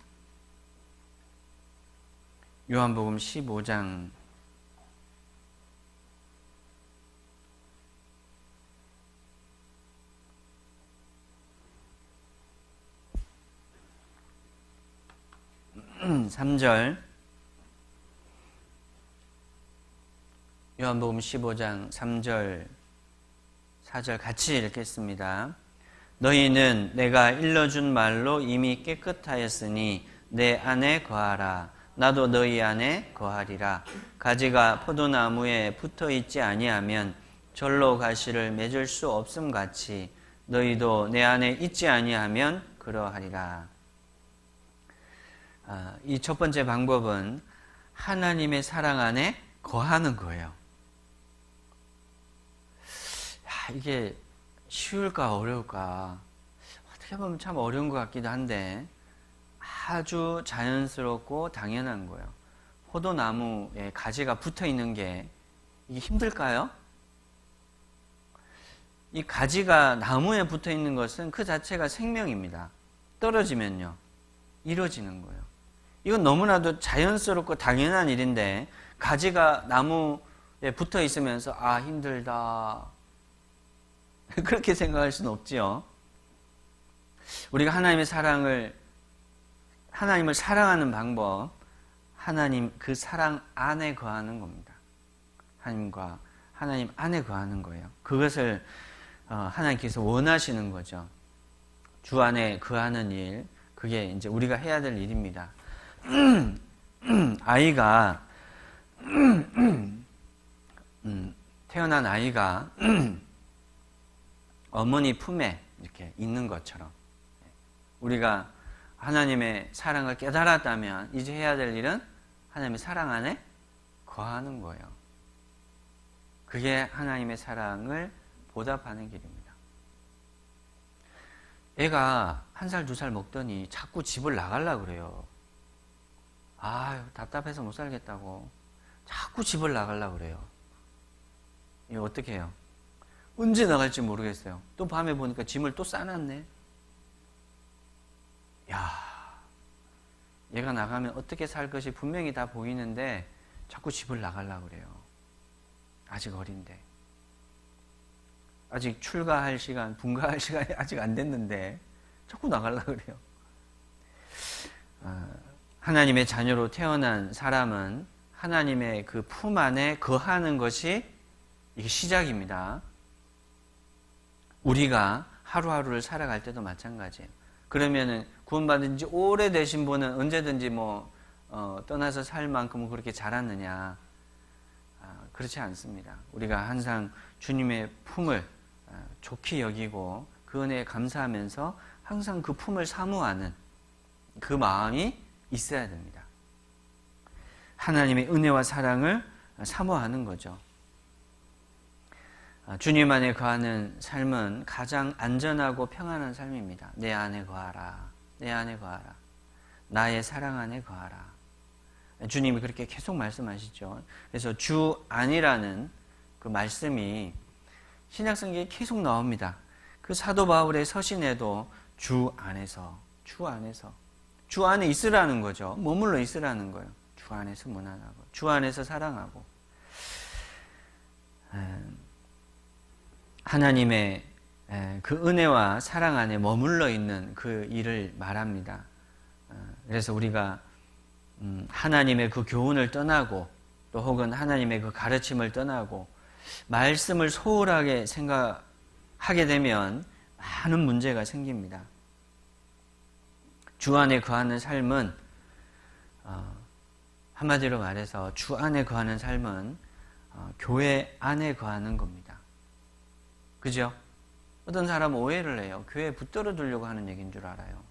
3절, 요한복음 15장 3절 4절 같이 읽겠습니다. 너희는 내가 일러준 말로 이미 깨끗하였으니 내 안에 거하라. 나도 너희 안에 거하리라. 가지가 포도나무에 붙어 있지 아니하면 절로 가시를 맺을 수 없음 같이 너희도 내 안에 있지 아니하면 그러하리라. 이 첫 번째 방법은 하나님의 사랑 안에 거하는 거예요. 이게 쉬울까 어려울까? 어떻게 보면 참 어려운 것 같기도 한데 아주 자연스럽고 당연한 거예요. 포도나무에 가지가 붙어 있는 게 이게 힘들까요? 이 가지가 나무에 붙어 있는 것은 그 자체가 생명입니다. 떨어지면요, 이루어지는 거예요. 이건 너무나도 자연스럽고 당연한 일인데 가지가 나무에 붙어 있으면서 힘들다 그렇게 생각할 수는 없지요. 우리가 하나님을 사랑하는 방법, 하나님 그 사랑 안에 거하는 겁니다. 하나님 안에 거하는 거예요. 그것을 하나님께서 원하시는 거죠. 주 안에 거하는 일, 그게 이제 우리가 해야 될 일입니다. 태어난 아이가 어머니 품에 이렇게 있는 것처럼 우리가 하나님의 사랑을 깨달았다면 이제 해야 될 일은 하나님의 사랑 안에 거하는 거예요. 그게 하나님의 사랑을 보답하는 길입니다. 애가 1살, 2살 먹더니 자꾸 집을 나가려고 그래요. 답답해서 못 살겠다고 자꾸 집을 나가려고 그래요. 이거 어떻게 해요? 언제 나갈지 모르겠어요. 또 밤에 보니까 짐을 또 싸놨네. 얘가 나가면 어떻게 살 것이 분명히 다 보이는데 자꾸 집을 나가려고 그래요. 아직 어린데. 아직 출가할 시간, 분가할 시간이 아직 안 됐는데 자꾸 나가려고 그래요. 하나님의 자녀로 태어난 사람은 하나님의 그 품 안에 거하는 것이 이게 시작입니다. 우리가 하루하루를 살아갈 때도 마찬가지예요. 그러면은 구원받은 지 오래되신 분은 언제든지 떠나서 살 만큼은 그렇게 자랐느냐? 그렇지 않습니다. 우리가 항상 주님의 품을 좋게 여기고 그 은혜에 감사하면서 항상 그 품을 사모하는 그 마음이 있어야 됩니다. 하나님의 은혜와 사랑을 사모하는 거죠. 주님 안에 거하는 삶은 가장 안전하고 평안한 삶입니다. 내 안에 거하라. 내 안에 거하라. 나의 사랑 안에 거하라. 주님이 그렇게 계속 말씀하시죠. 그래서 주 안이라는 그 말씀이 신약성경에 계속 나옵니다. 그 사도 바울의 서신에도 주 안에서 주 안에 있으라는 거죠. 머물러 있으라는 거예요. 주 안에서 무난하고 주 안에서 사랑하고 하나님의 그 은혜와 사랑 안에 머물러 있는 그 일을 말합니다. 그래서 우리가 하나님의 그 교훈을 떠나고 또 혹은 하나님의 그 가르침을 떠나고 말씀을 소홀하게 생각하게 되면 많은 문제가 생깁니다. 주 안에 거하는 삶은 한마디로 말해서 주 안에 거하는 삶은 교회 안에 거하는 겁니다. 그죠? 어떤 사람은 오해를 해요. 교회에 붙들어 두려고 하는 얘기인 줄 알아요.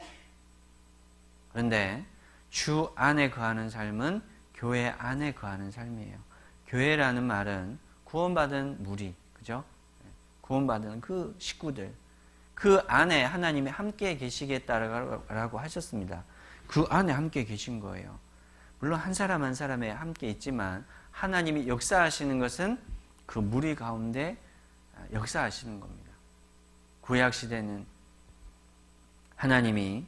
그런데 주 안에 거하는 삶은 교회 안에 거하는 삶이에요. 교회라는 말은 구원받은 무리, 그죠? 구원받은 그 식구들, 그 안에 하나님이 함께 계시겠다라고 하셨습니다. 그 안에 함께 계신 거예요. 물론 한 사람 한 사람에 함께 있지만 하나님이 역사하시는 것은 그 무리 가운데 역사하시는 겁니다. 구약 시대는 하나님이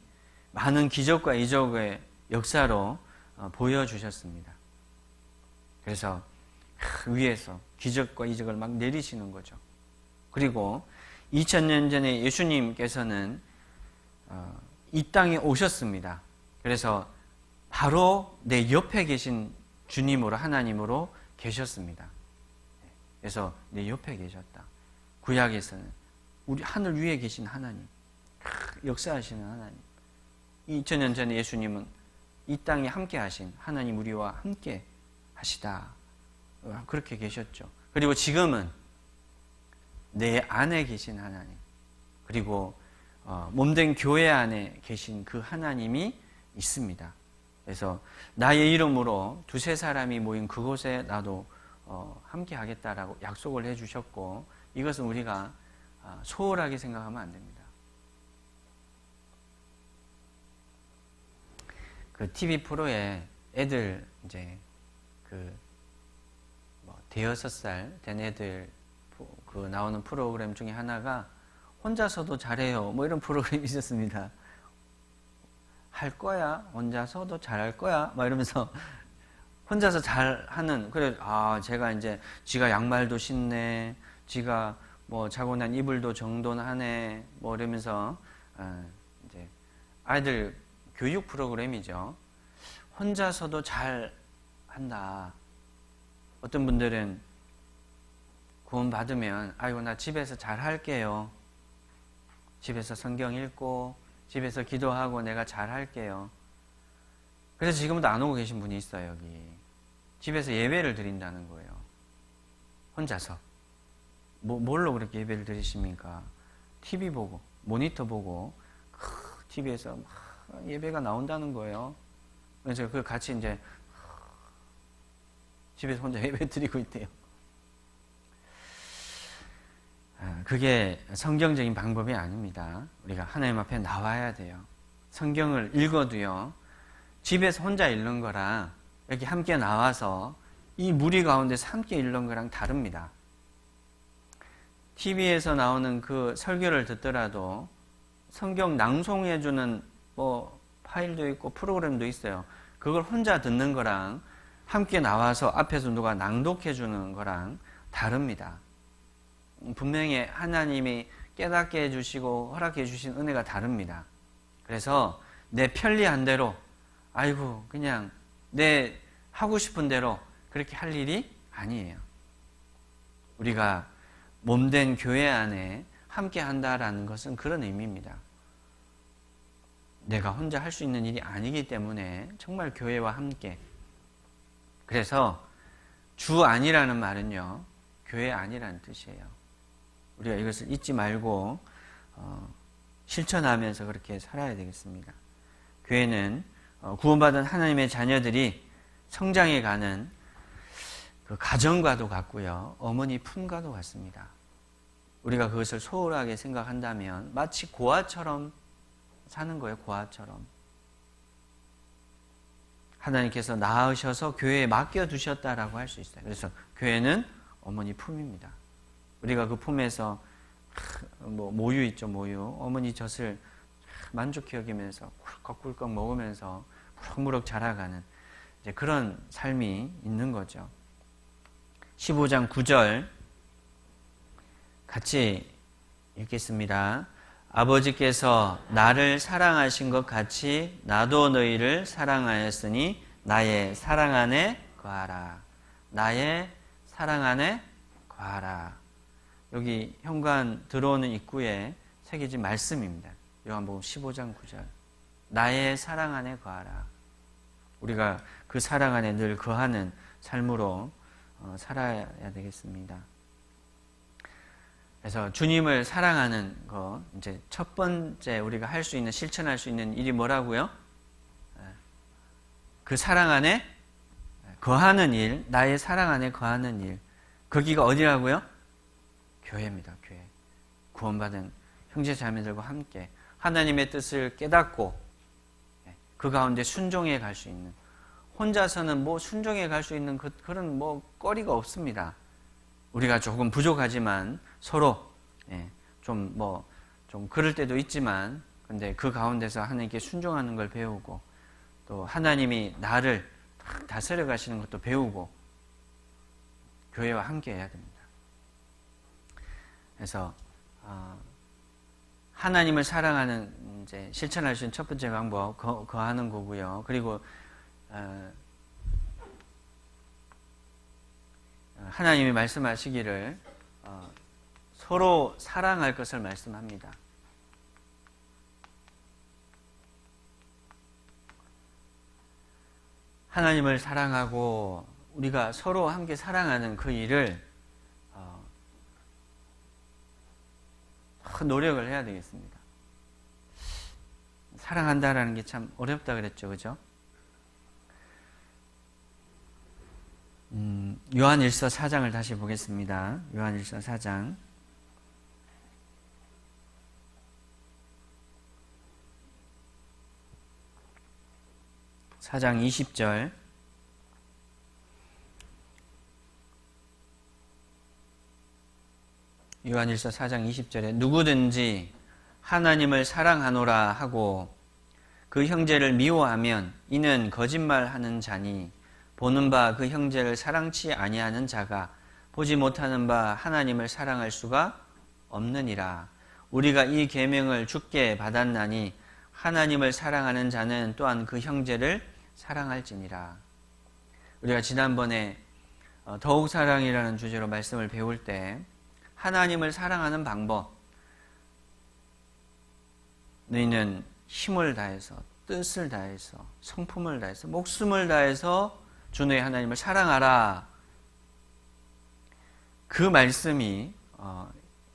많은 기적과 이적의 역사로 보여주셨습니다. 그래서 위에서 기적과 이적을 막 내리시는 거죠. 그리고 2000년 전에 예수님께서는 이 땅에 오셨습니다. 그래서 바로 내 옆에 계신 주님으로, 하나님으로 계셨습니다. 그래서 내 옆에 계셨다. 구약에서는 우리 하늘 위에 계신 하나님, 역사하시는 하나님. 2000년 전에 예수님은 이 땅에 함께 하신 하나님, 우리와 함께 하시다. 그렇게 계셨죠. 그리고 지금은 내 안에 계신 하나님, 그리고 몸된 교회 안에 계신 그 하나님이 있습니다. 그래서 나의 이름으로 두세 사람이 모인 그곳에 나도 함께 하겠다라고 약속을 해주셨고, 이것은 우리가 소홀하게 생각하면 안 됩니다. 그 TV 프로에 애들 이제 대여섯 살 된 애들 그 나오는 프로그램 중에 하나가 혼자서도 잘해요. 뭐 이런 프로그램이 있었습니다. 할 거야. 혼자서도 잘할 거야. 막 이러면서 혼자서 잘하는, 그래, 제가 이제 지가 양말도 신네. 지가 뭐 자고 난 이불도 정돈하네. 뭐 이러면서 이제 아이들 교육 프로그램이죠. 혼자서도 잘 한다. 어떤 분들은 구원 받으면 아이고 나 집에서 잘 할게요. 집에서 성경 읽고 집에서 기도하고 내가 잘 할게요. 그래서 지금도 안 오고 계신 분이 있어요. 여기 집에서 예배를 드린다는 거예요. 혼자서. 뭘로 그렇게 예배를 드리십니까? TV 보고 모니터 보고 TV에서 막 예배가 나온다는 거예요. 그래서 그 같이 이제 집에서 혼자 예배 드리고 있대요. 그게 성경적인 방법이 아닙니다. 우리가 하나님 앞에 나와야 돼요. 성경을 읽어도요, 집에서 혼자 읽는 거랑 이렇게 함께 나와서 이 무리 가운데서 함께 읽는 거랑 다릅니다. TV에서 나오는 그 설교를 듣더라도 성경 낭송해주는 뭐 파일도 있고 프로그램도 있어요. 그걸 혼자 듣는 거랑 함께 나와서 앞에서 누가 낭독해주는 거랑 다릅니다. 분명히 하나님이 깨닫게 해주시고 허락해 주신 은혜가 다릅니다. 그래서 내 편리한 대로, 아이고 그냥 내 하고 싶은 대로 그렇게 할 일이 아니에요. 우리가 몸된 교회 안에 함께 한다라는 것은 그런 의미입니다. 내가 혼자 할 수 있는 일이 아니기 때문에 정말 교회와 함께. 그래서 주 안이라는 말은요, 교회 안이라는 뜻이에요. 우리가 이것을 잊지 말고 실천하면서 그렇게 살아야 되겠습니다. 교회는 구원받은 하나님의 자녀들이 성장해 가는 그 가정과도 같고요, 어머니 품과도 같습니다. 우리가 그것을 소홀하게 생각한다면 마치 고아처럼 사는 거예요. 고아처럼. 하나님께서 낳으셔서 교회에 맡겨두셨다라고 할 수 있어요. 그래서 교회는 어머니 품입니다. 우리가 그 품에서 뭐 모유 있죠, 모유. 어머니 젖을 만족히 여기면서 꿀꺽꿀꺽 먹으면서 무럭무럭 자라가는 이제 그런 삶이 있는 거죠. 15장 9절 같이 읽겠습니다. 아버지께서 나를 사랑하신 것 같이 나도 너희를 사랑하였으니 나의 사랑 안에 거하라. 나의 사랑 안에 거하라. 여기 현관 들어오는 입구에 새겨진 말씀입니다. 요한복음 15장 9절. 나의 사랑 안에 거하라. 우리가 그 사랑 안에 늘 거하는 삶으로 살아야 되겠습니다. 그래서 주님을 사랑하는 거, 이제 첫 번째 우리가 할 수 있는, 실천할 수 있는 일이 뭐라고요? 그 사랑 안에 거하는 일, 나의 사랑 안에 거하는 일. 거기가 어디라고요? 교회입니다. 교회. 구원받은 형제 자매들과 함께 하나님의 뜻을 깨닫고 그 가운데 순종해 갈 수 있는, 혼자서는 뭐 순종해 갈 수 있는 그런 뭐 거리가 없습니다. 우리가 조금 부족하지만 서로 좀 뭐 좀 그럴 때도 있지만, 근데 그 가운데서 하나님께 순종하는 걸 배우고, 또 하나님이 나를 다스려 가시는 것도 배우고, 교회와 함께 해야 됩니다. 그래서 하나님을 사랑하는 이제 실천할 수 있는 첫 번째 방법 거하는 거고요. 그리고 하나님이 말씀하시기를 서로 사랑할 것을 말씀합니다. 하나님을 사랑하고 우리가 서로 함께 사랑하는 그 일을 노력을 해야 되겠습니다. 사랑한다라는 게 참 어렵다 그랬죠, 그죠? 요한일서 4장을 다시 보겠습니다. 요한일서 4장 20절. 요한일서 4장 20절에 누구든지 하나님을 사랑하노라 하고 그 형제를 미워하면 이는 거짓말하는 자니 보는 바 그 형제를 사랑치 아니하는 자가 보지 못하는 바 하나님을 사랑할 수가 없느니라. 우리가 이 계명을 주께 받았나니 하나님을 사랑하는 자는 또한 그 형제를 사랑할지니라. 우리가 지난번에 더욱 사랑이라는 주제로 말씀을 배울 때 하나님을 사랑하는 방법, 너희는 힘을 다해서, 뜻을 다해서, 성품을 다해서, 목숨을 다해서 주 너희 하나님을 사랑하라. 그 말씀이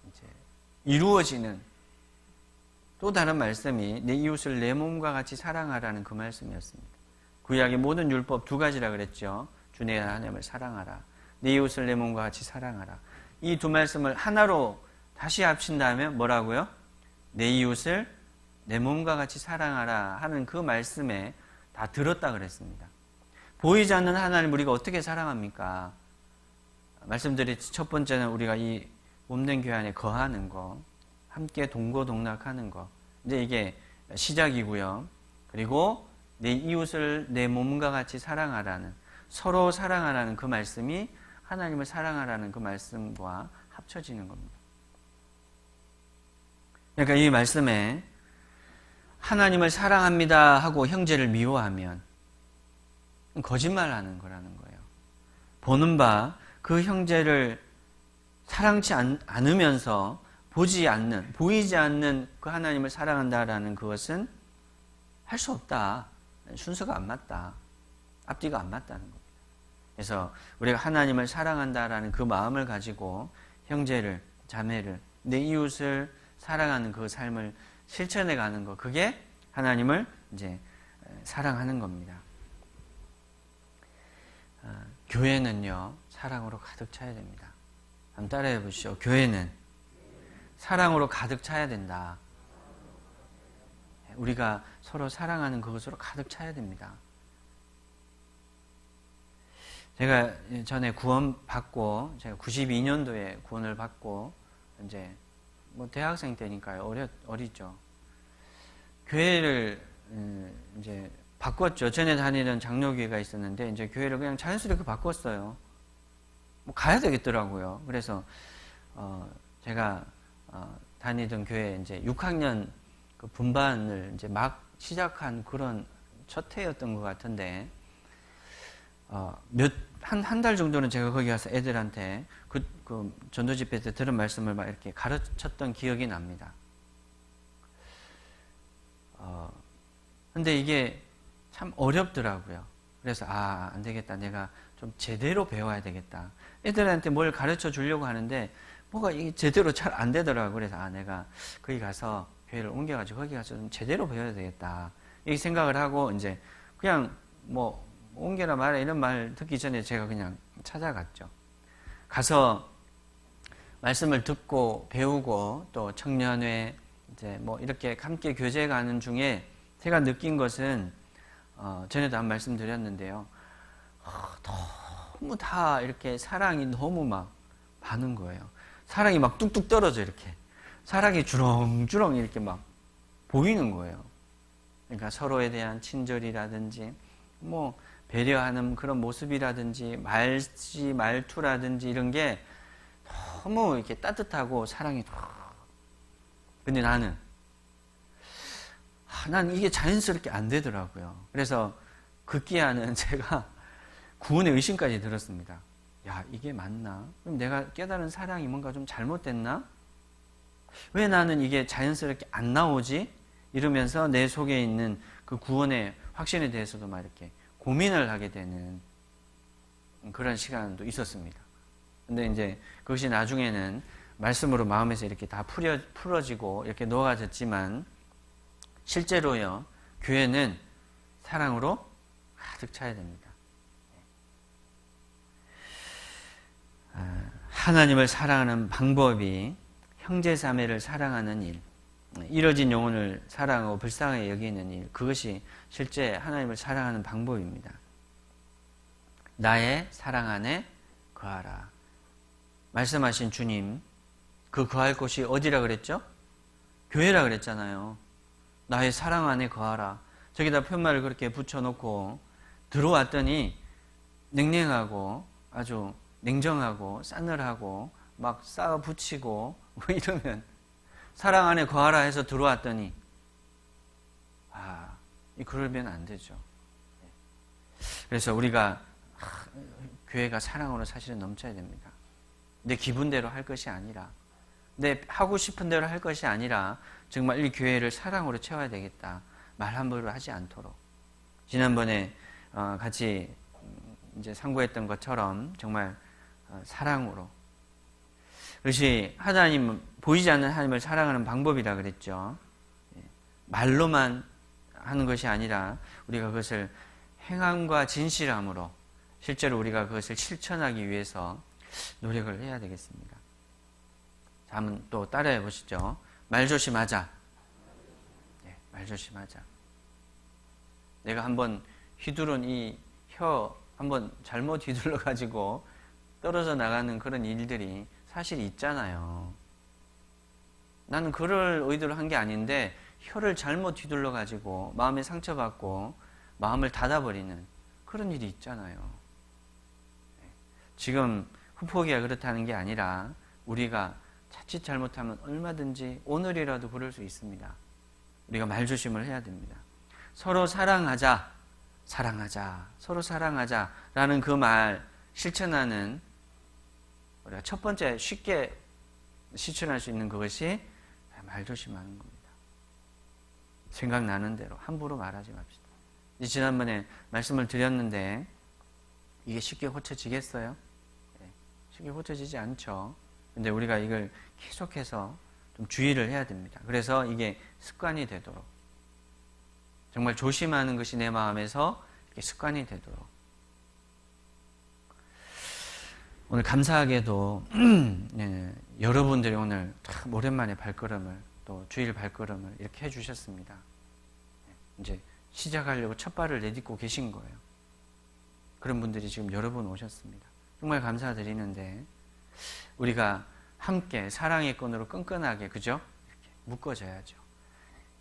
이제 이루어지는 또 다른 말씀이 내 이웃을 내 몸과 같이 사랑하라는 그 말씀이었습니다. 구약의 모든 율법 두 가지라 그랬죠. 주 너희 하나님을 사랑하라. 내 이웃을 내 몸과 같이 사랑하라. 이 두 말씀을 하나로 다시 합친다면 뭐라고요? 내 이웃을 내 몸과 같이 사랑하라 하는 그 말씀에 다 들었다 그랬습니다. 보이지 않는 하나님 우리가 어떻게 사랑합니까? 말씀드렸지, 첫 번째는 우리가 이 몸된 교회 안에 거하는 거, 함께 동고동락하는 거, 이제 이게 시작이고요. 그리고 내 이웃을 내 몸과 같이 사랑하라는, 서로 사랑하라는 그 말씀이 하나님을 사랑하라는 그 말씀과 합쳐지는 겁니다. 그러니까 이 말씀에 하나님을 사랑합니다 하고 형제를 미워하면 거짓말하는 거라는 거예요. 보는 바 그 형제를 사랑치 않으면서 보이지 않는 그 하나님을 사랑한다라는 그것은 할 수 없다. 순서가 안 맞다. 앞뒤가 안 맞다는 겁니다. 그래서 우리가 하나님을 사랑한다라는 그 마음을 가지고 형제를, 자매를, 내 이웃을 사랑하는 그 삶을 실천해 가는 것, 그게 하나님을 이제 사랑하는 겁니다. 교회는요, 사랑으로 가득 차야 됩니다. 한번 따라해 보시죠. 교회는 사랑으로 가득 차야 된다. 우리가 서로 사랑하는 그것으로 가득 차야 됩니다. 제가 전에 구원 받고, 제가 92년도에 구원을 받고, 이제 뭐 대학생 때니까요, 어리죠. 교회를 이제 바꿨죠. 전에 다니던 장로교회가 있었는데 이제 교회를 그냥 자연스럽게 바꿨어요. 뭐 가야 되겠더라고요. 그래서 제가 다니던 교회 이제 6학년 그 분반을 이제 막 시작한 그런 첫 해였던 것 같은데 한 달 정도는 제가 거기 가서 애들한테 그 전도 집회 때 들은 말씀을 막 이렇게 가르쳤던 기억이 납니다. 근데 이게 참 어렵더라고요. 그래서 안 되겠다. 내가 좀 제대로 배워야 되겠다. 애들한테 뭘 가르쳐 주려고 하는데 뭐가 이게 제대로 잘 안 되더라고요. 그래서 내가 거기 가서 교회를 옮겨가지고 거기 가서 좀 제대로 배워야 되겠다. 이렇게 생각을 하고 이제 그냥 뭐 옮겨라 말아 이런 말 듣기 전에 제가 그냥 찾아갔죠. 가서 말씀을 듣고 배우고 또 청년회 이제 뭐 이렇게 함께 교제 가는 중에 제가 느낀 것은 전에도 한 말씀 드렸는데요. 너무 다 이렇게 사랑이 너무 막 많은 거예요. 사랑이 막 뚝뚝 떨어져 이렇게. 사랑이 주렁주렁 이렇게 막 보이는 거예요. 그러니까 서로에 대한 친절이라든지 뭐 배려하는 그런 모습이라든지 말투라든지 이런 게 너무 이렇게 따뜻하고 사랑이. 근데 나는 난 이게 자연스럽게 안 되더라고요. 그래서 급기야는 제가 구원의 의심까지 들었습니다. 야, 이게 맞나? 그럼 내가 깨달은 사랑이 뭔가 좀 잘못됐나? 왜 나는 이게 자연스럽게 안 나오지? 이러면서 내 속에 있는 그 구원의 확신에 대해서도 막 이렇게 고민을 하게 되는 그런 시간도 있었습니다. 근데 이제 그것이 나중에는 말씀으로 마음에서 이렇게 다 풀어지고 이렇게 녹아졌지만 실제로요, 교회는 사랑으로 가득 차야 됩니다. 하나님을 사랑하는 방법이 형제자매를 사랑하는 일, 이뤄진 영혼을 사랑하고 불쌍하게 여기는 일, 그것이 실제 하나님을 사랑하는 방법입니다. 나의 사랑 안에 거하라. 말씀하신 주님, 그 거할 곳이 어디라 그랬죠? 교회라 그랬잖아요. 나의 사랑 안에 거하라. 저기다 편말을 그렇게 붙여놓고 들어왔더니 냉랭하고 아주 냉정하고 싸늘하고 막 쌓아 붙이고 뭐 이러면 사랑 안에 거하라 해서 들어왔더니 그러면 안 되죠. 그래서 우리가 교회가 사랑으로 사실은 넘쳐야 됩니다. 내 기분대로 할 것이 아니라, 내 하고 싶은 대로 할 것이 아니라 정말 이 교회를 사랑으로 채워야 되겠다. 말 함부로 하지 않도록. 지난번에 같이 이제 상고했던 것처럼 정말 사랑으로. 그것이 하나님, 보이지 않는 하나님을 사랑하는 방법이라 그랬죠. 말로만 하는 것이 아니라 우리가 그것을 행함과 진실함으로 실제로 우리가 그것을 실천하기 위해서 노력을 해야 되겠습니다. 자, 한번 또 따라해 보시죠. 말 조심하자. 말 조심하자. 내가 한번 휘두른 이 혀 한번 잘못 휘둘러 가지고 떨어져 나가는 그런 일들이 사실 있잖아요. 나는 그럴 의도로 한 게 아닌데 혀를 잘못 휘둘러 가지고 마음에 상처받고 마음을 닫아버리는 그런 일이 있잖아요. 지금 후폭이가 그렇다는 게 아니라 우리가 자칫 잘못하면 얼마든지 오늘이라도 그럴 수 있습니다. 우리가 말조심을 해야 됩니다. 서로 사랑하자, 서로 사랑하자라는 그 말 실천하는, 우리가 첫 번째 쉽게 실천할 수 있는 그것이 말조심하는 겁니다. 생각나는 대로 함부로 말하지 맙시다. 지난번에 말씀을 드렸는데 이게 쉽게 고쳐지겠어요? 쉽게 고쳐지지 않죠. 근데 우리가 이걸 계속해서 좀 주의를 해야 됩니다. 그래서 이게 습관이 되도록, 정말 조심하는 것이 내 마음에서 이렇게 습관이 되도록. 오늘 감사하게도 여러분들이 오늘 참 오랜만에 발걸음을, 또 주일 발걸음을 이렇게 해주셨습니다. 이제 시작하려고 첫 발을 내딛고 계신 거예요. 그런 분들이 지금 여러 분 오셨습니다. 정말 감사드리는데 우리가 함께 사랑의 끈으로 끈끈하게, 그죠? 이렇게 묶어져야죠.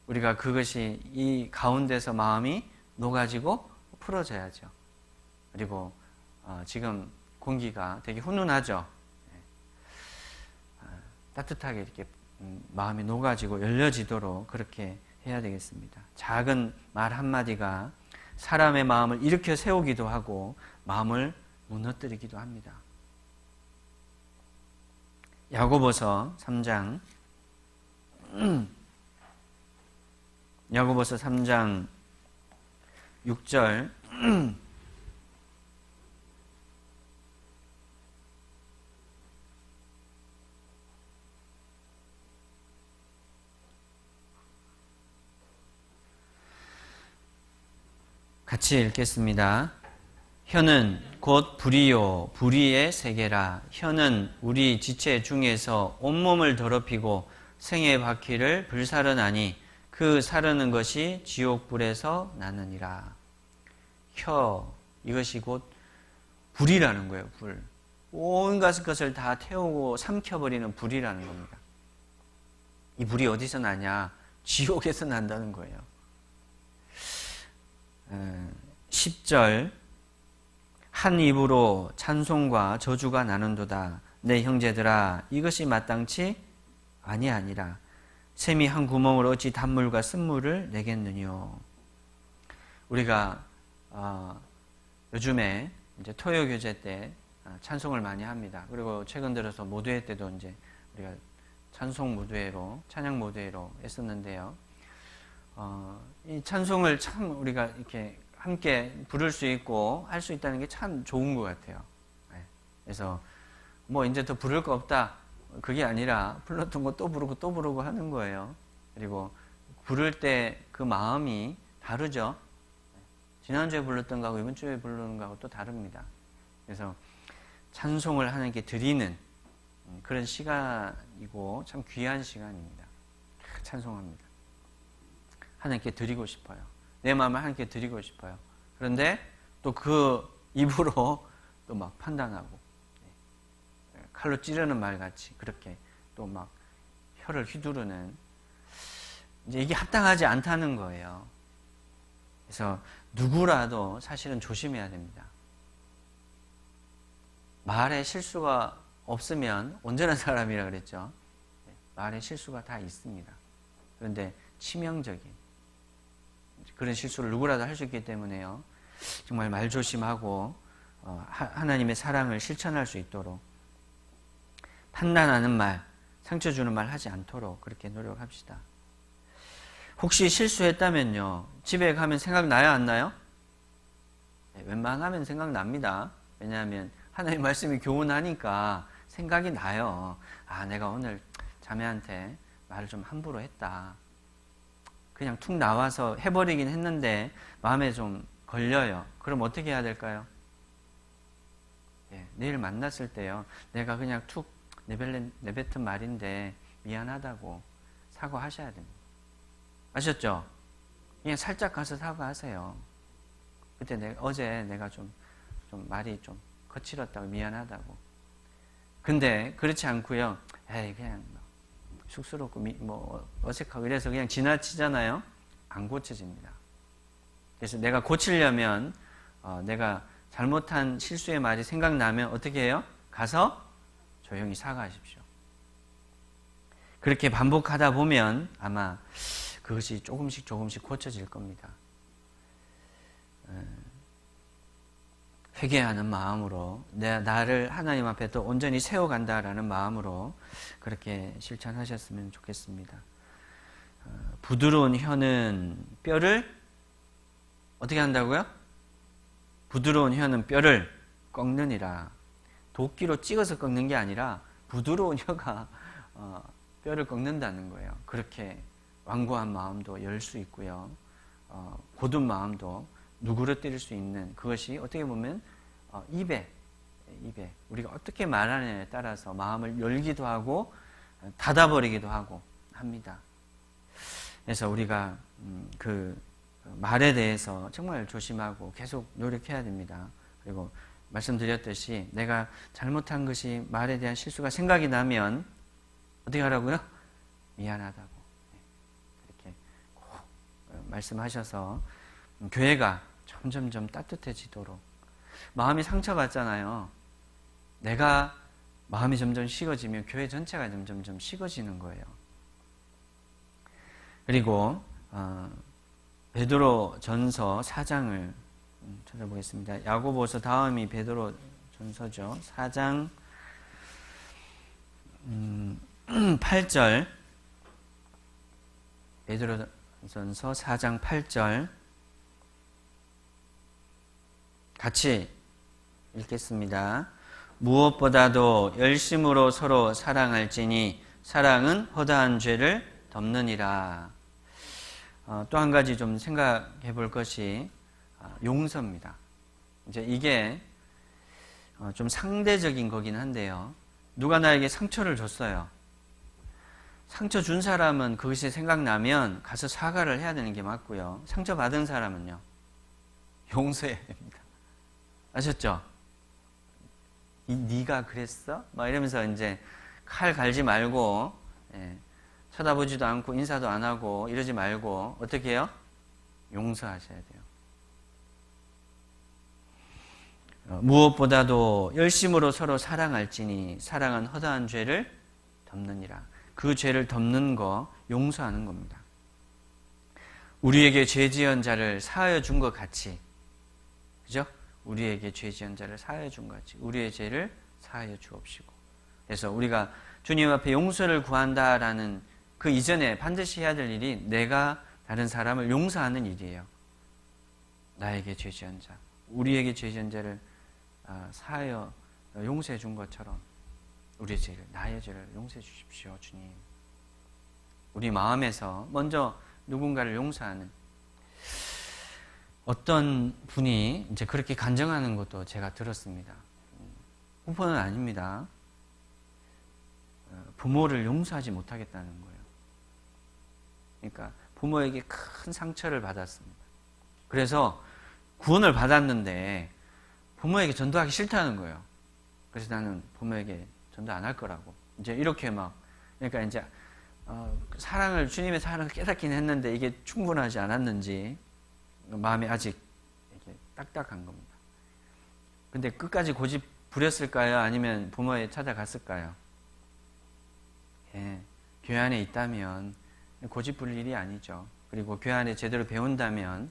우리가 그것이 이 가운데서 마음이 녹아지고 풀어져야죠. 그리고 지금 공기가 되게 훈훈하죠. 따뜻하게 이렇게 마음이 녹아지고 열려지도록 그렇게 해야 되겠습니다. 작은 말 한마디가 사람의 마음을 일으켜 세우기도 하고 마음을 무너뜨리기도 합니다. 야고보서 3장 6절 같이 읽겠습니다. 혀는 곧 불이요 불의의 세계라. 혀는 우리 지체 중에서 온몸을 더럽히고 생의 바퀴를 불사르나니 그 사르는 것이 지옥불에서 나느니라. 혀, 이것이 곧 불이라는 거예요. 불. 온갖 것을 다 태우고 삼켜버리는 불이라는 겁니다. 이 불이 어디서 나냐? 지옥에서 난다는 거예요. 10절 한 입으로 찬송과 저주가 나는도다. 내 형제들아 이것이 마땅치 아니하니라. 샘이 한 구멍으로 어찌 단물과 쓴물을 내겠느뇨. 우리가 요즘에 이제 토요 교제 때 찬송을 많이 합니다. 그리고 최근 들어서 모두회 때도 이제 우리가 찬송 모두회로 찬양 모두회로 했었는데요. 이 찬송을 참 우리가 이렇게 함께 부를 수 있고 할 수 있다는 게 참 좋은 것 같아요. 그래서 뭐 이제 더 부를 거 없다 그게 아니라 불렀던 거 또 부르고 또 부르고 하는 거예요. 그리고 부를 때 그 마음이 다르죠. 지난주에 불렀던 거하고 이번 주에 부르는 거하고 또 다릅니다. 그래서 찬송을 하나님께 드리는 그런 시간이고 참 귀한 시간입니다. 찬송합니다. 하나님께 드리고 싶어요. 내 마음을 하나님께 드리고 싶어요. 그런데 또 그 입으로 또 막 판단하고 칼로 찌르는 말 같이 그렇게 또 막 혀를 휘두르는 이제 이게 합당하지 않다는 거예요. 그래서 누구라도 사실은 조심해야 됩니다. 말에 실수가 없으면 온전한 사람이라 그랬죠. 말에 실수가 다 있습니다. 그런데 치명적인 그런 실수를 누구라도 할 수 있기 때문에요. 정말 말 조심하고 하나님의 사랑을 실천할 수 있도록 판단하는 말, 상처 주는 말 하지 않도록 그렇게 노력합시다. 혹시 실수했다면요. 집에 가면 생각나요? 안 나요? 네, 웬만하면 생각납니다. 왜냐하면 하나님 말씀이 교훈하니까 생각이 나요. 아, 내가 오늘 자매한테 말을 좀 함부로 했다. 그냥 툭 나와서 해버리긴 했는데 마음에 좀 걸려요. 그럼 어떻게 해야 될까요? 네, 내일 만났을 때요. 내가 그냥 툭 내뱉은 말인데 미안하다고 사과하셔야 됩니다. 아셨죠? 그냥 살짝 가서 사과하세요. 그때 어제 내가 좀 말이 좀 거칠었다고 미안하다고. 근데 그렇지 않고요. 에이 그냥 쑥스럽고 어색하고 이래서 그냥 지나치잖아요. 안 고쳐집니다. 그래서 내가 고치려면 내가 잘못한 실수의 말이 생각나면 어떻게 해요? 가서 조용히 사과하십시오. 그렇게 반복하다 보면 아마 그것이 조금씩 고쳐질 겁니다. 회개하는 마음으로 나를 하나님 앞에 더 온전히 세워간다라는 마음으로 그렇게 실천하셨으면 좋겠습니다. 부드러운 혀는 뼈를 어떻게 한다고요? 부드러운 혀는 뼈를 꺾느니라. 도끼로 찍어서 꺾는 게 아니라 부드러운 혀가 뼈를 꺾는다는 거예요. 그렇게 완고한 마음도 열 수 있고요. 고든 마음도 누그러뜨릴 수 있는 그것이 어떻게 보면 입에 우리가 어떻게 말하느냐에 따라서 마음을 열기도 하고 닫아버리기도 하고 합니다. 그래서 우리가 그 말에 대해서 정말 조심하고 계속 노력해야 됩니다. 그리고 말씀드렸듯이 내가 잘못한 것이 말에 대한 실수가 생각이 나면 어떻게 하라고요? 미안하다고 이렇게 꼭 말씀하셔서 교회가 점점점 따뜻해지도록 마음이 상처받잖아요. 내가 마음이 점점 식어지면 교회 전체가 점점점 식어지는 거예요. 그리고 베드로 전서 4장을 찾아보겠습니다. 야고보서 다음이 베드로 전서죠. 4장 8절 베드로 전서 4장 8절 같이 읽겠습니다. 무엇보다도 열심으로 서로 사랑할지니 사랑은 허다한 죄를 덮느니라. 또 한 가지 좀 생각해 볼 것이 용서입니다. 이제 이게 좀 상대적인 거긴 한데요. 누가 나에게 상처를 줬어요. 상처 준 사람은 그것이 생각나면 가서 사과를 해야 되는 게 맞고요. 상처 받은 사람은요. 용서해야 됩니다. 아셨죠? 네가 그랬어? 막 이러면서 이제 칼 갈지 말고 쳐다보지도 않고 인사도 안 하고 이러지 말고 어떻게 해요? 용서하셔야 돼요. 무엇보다도 열심으로 서로 사랑할지니 사랑은 허다한 죄를 덮느니라. 그 죄를 덮는 거 용서하는 겁니다. 우리에게 죄 지은 자를 사하여 준 것 같이, 그죠? 우리에게 죄 지은 자를 사하여 준 것 같이 우리의 죄를 사하여 주옵시고. 그래서 우리가 주님 앞에 용서를 구한다라는 그 이전에 반드시 해야 될 일이 내가 다른 사람을 용서하는 일이에요. 나에게 죄 지은 자, 우리에게 죄 지은 자를 사하여 용서해 준 것처럼 우리의 죄를, 나의 죄를 용서해 주십시오, 주님. 우리 마음에서 먼저 누군가를 용서하는, 어떤 분이 이제 그렇게 간증하는 것도 제가 들었습니다. 후보는 아닙니다. 부모를 용서하지 못하겠다는 거예요. 그러니까 부모에게 큰 상처를 받았습니다. 그래서 구원을 받았는데 부모에게 전도하기 싫다는 거예요. 그래서 나는 부모에게 전도 안 할 거라고. 이제 이렇게 막, 그러니까 이제 사랑을, 주님의 사랑을 깨닫긴 했는데 이게 충분하지 않았는지 마음이 아직 이렇게 딱딱한 겁니다. 근데 끝까지 고집 부렸을까요? 아니면 부모에 찾아갔을까요? 예, 교회 안에 있다면 고집 부릴 일이 아니죠. 그리고 교회 안에 제대로 배운다면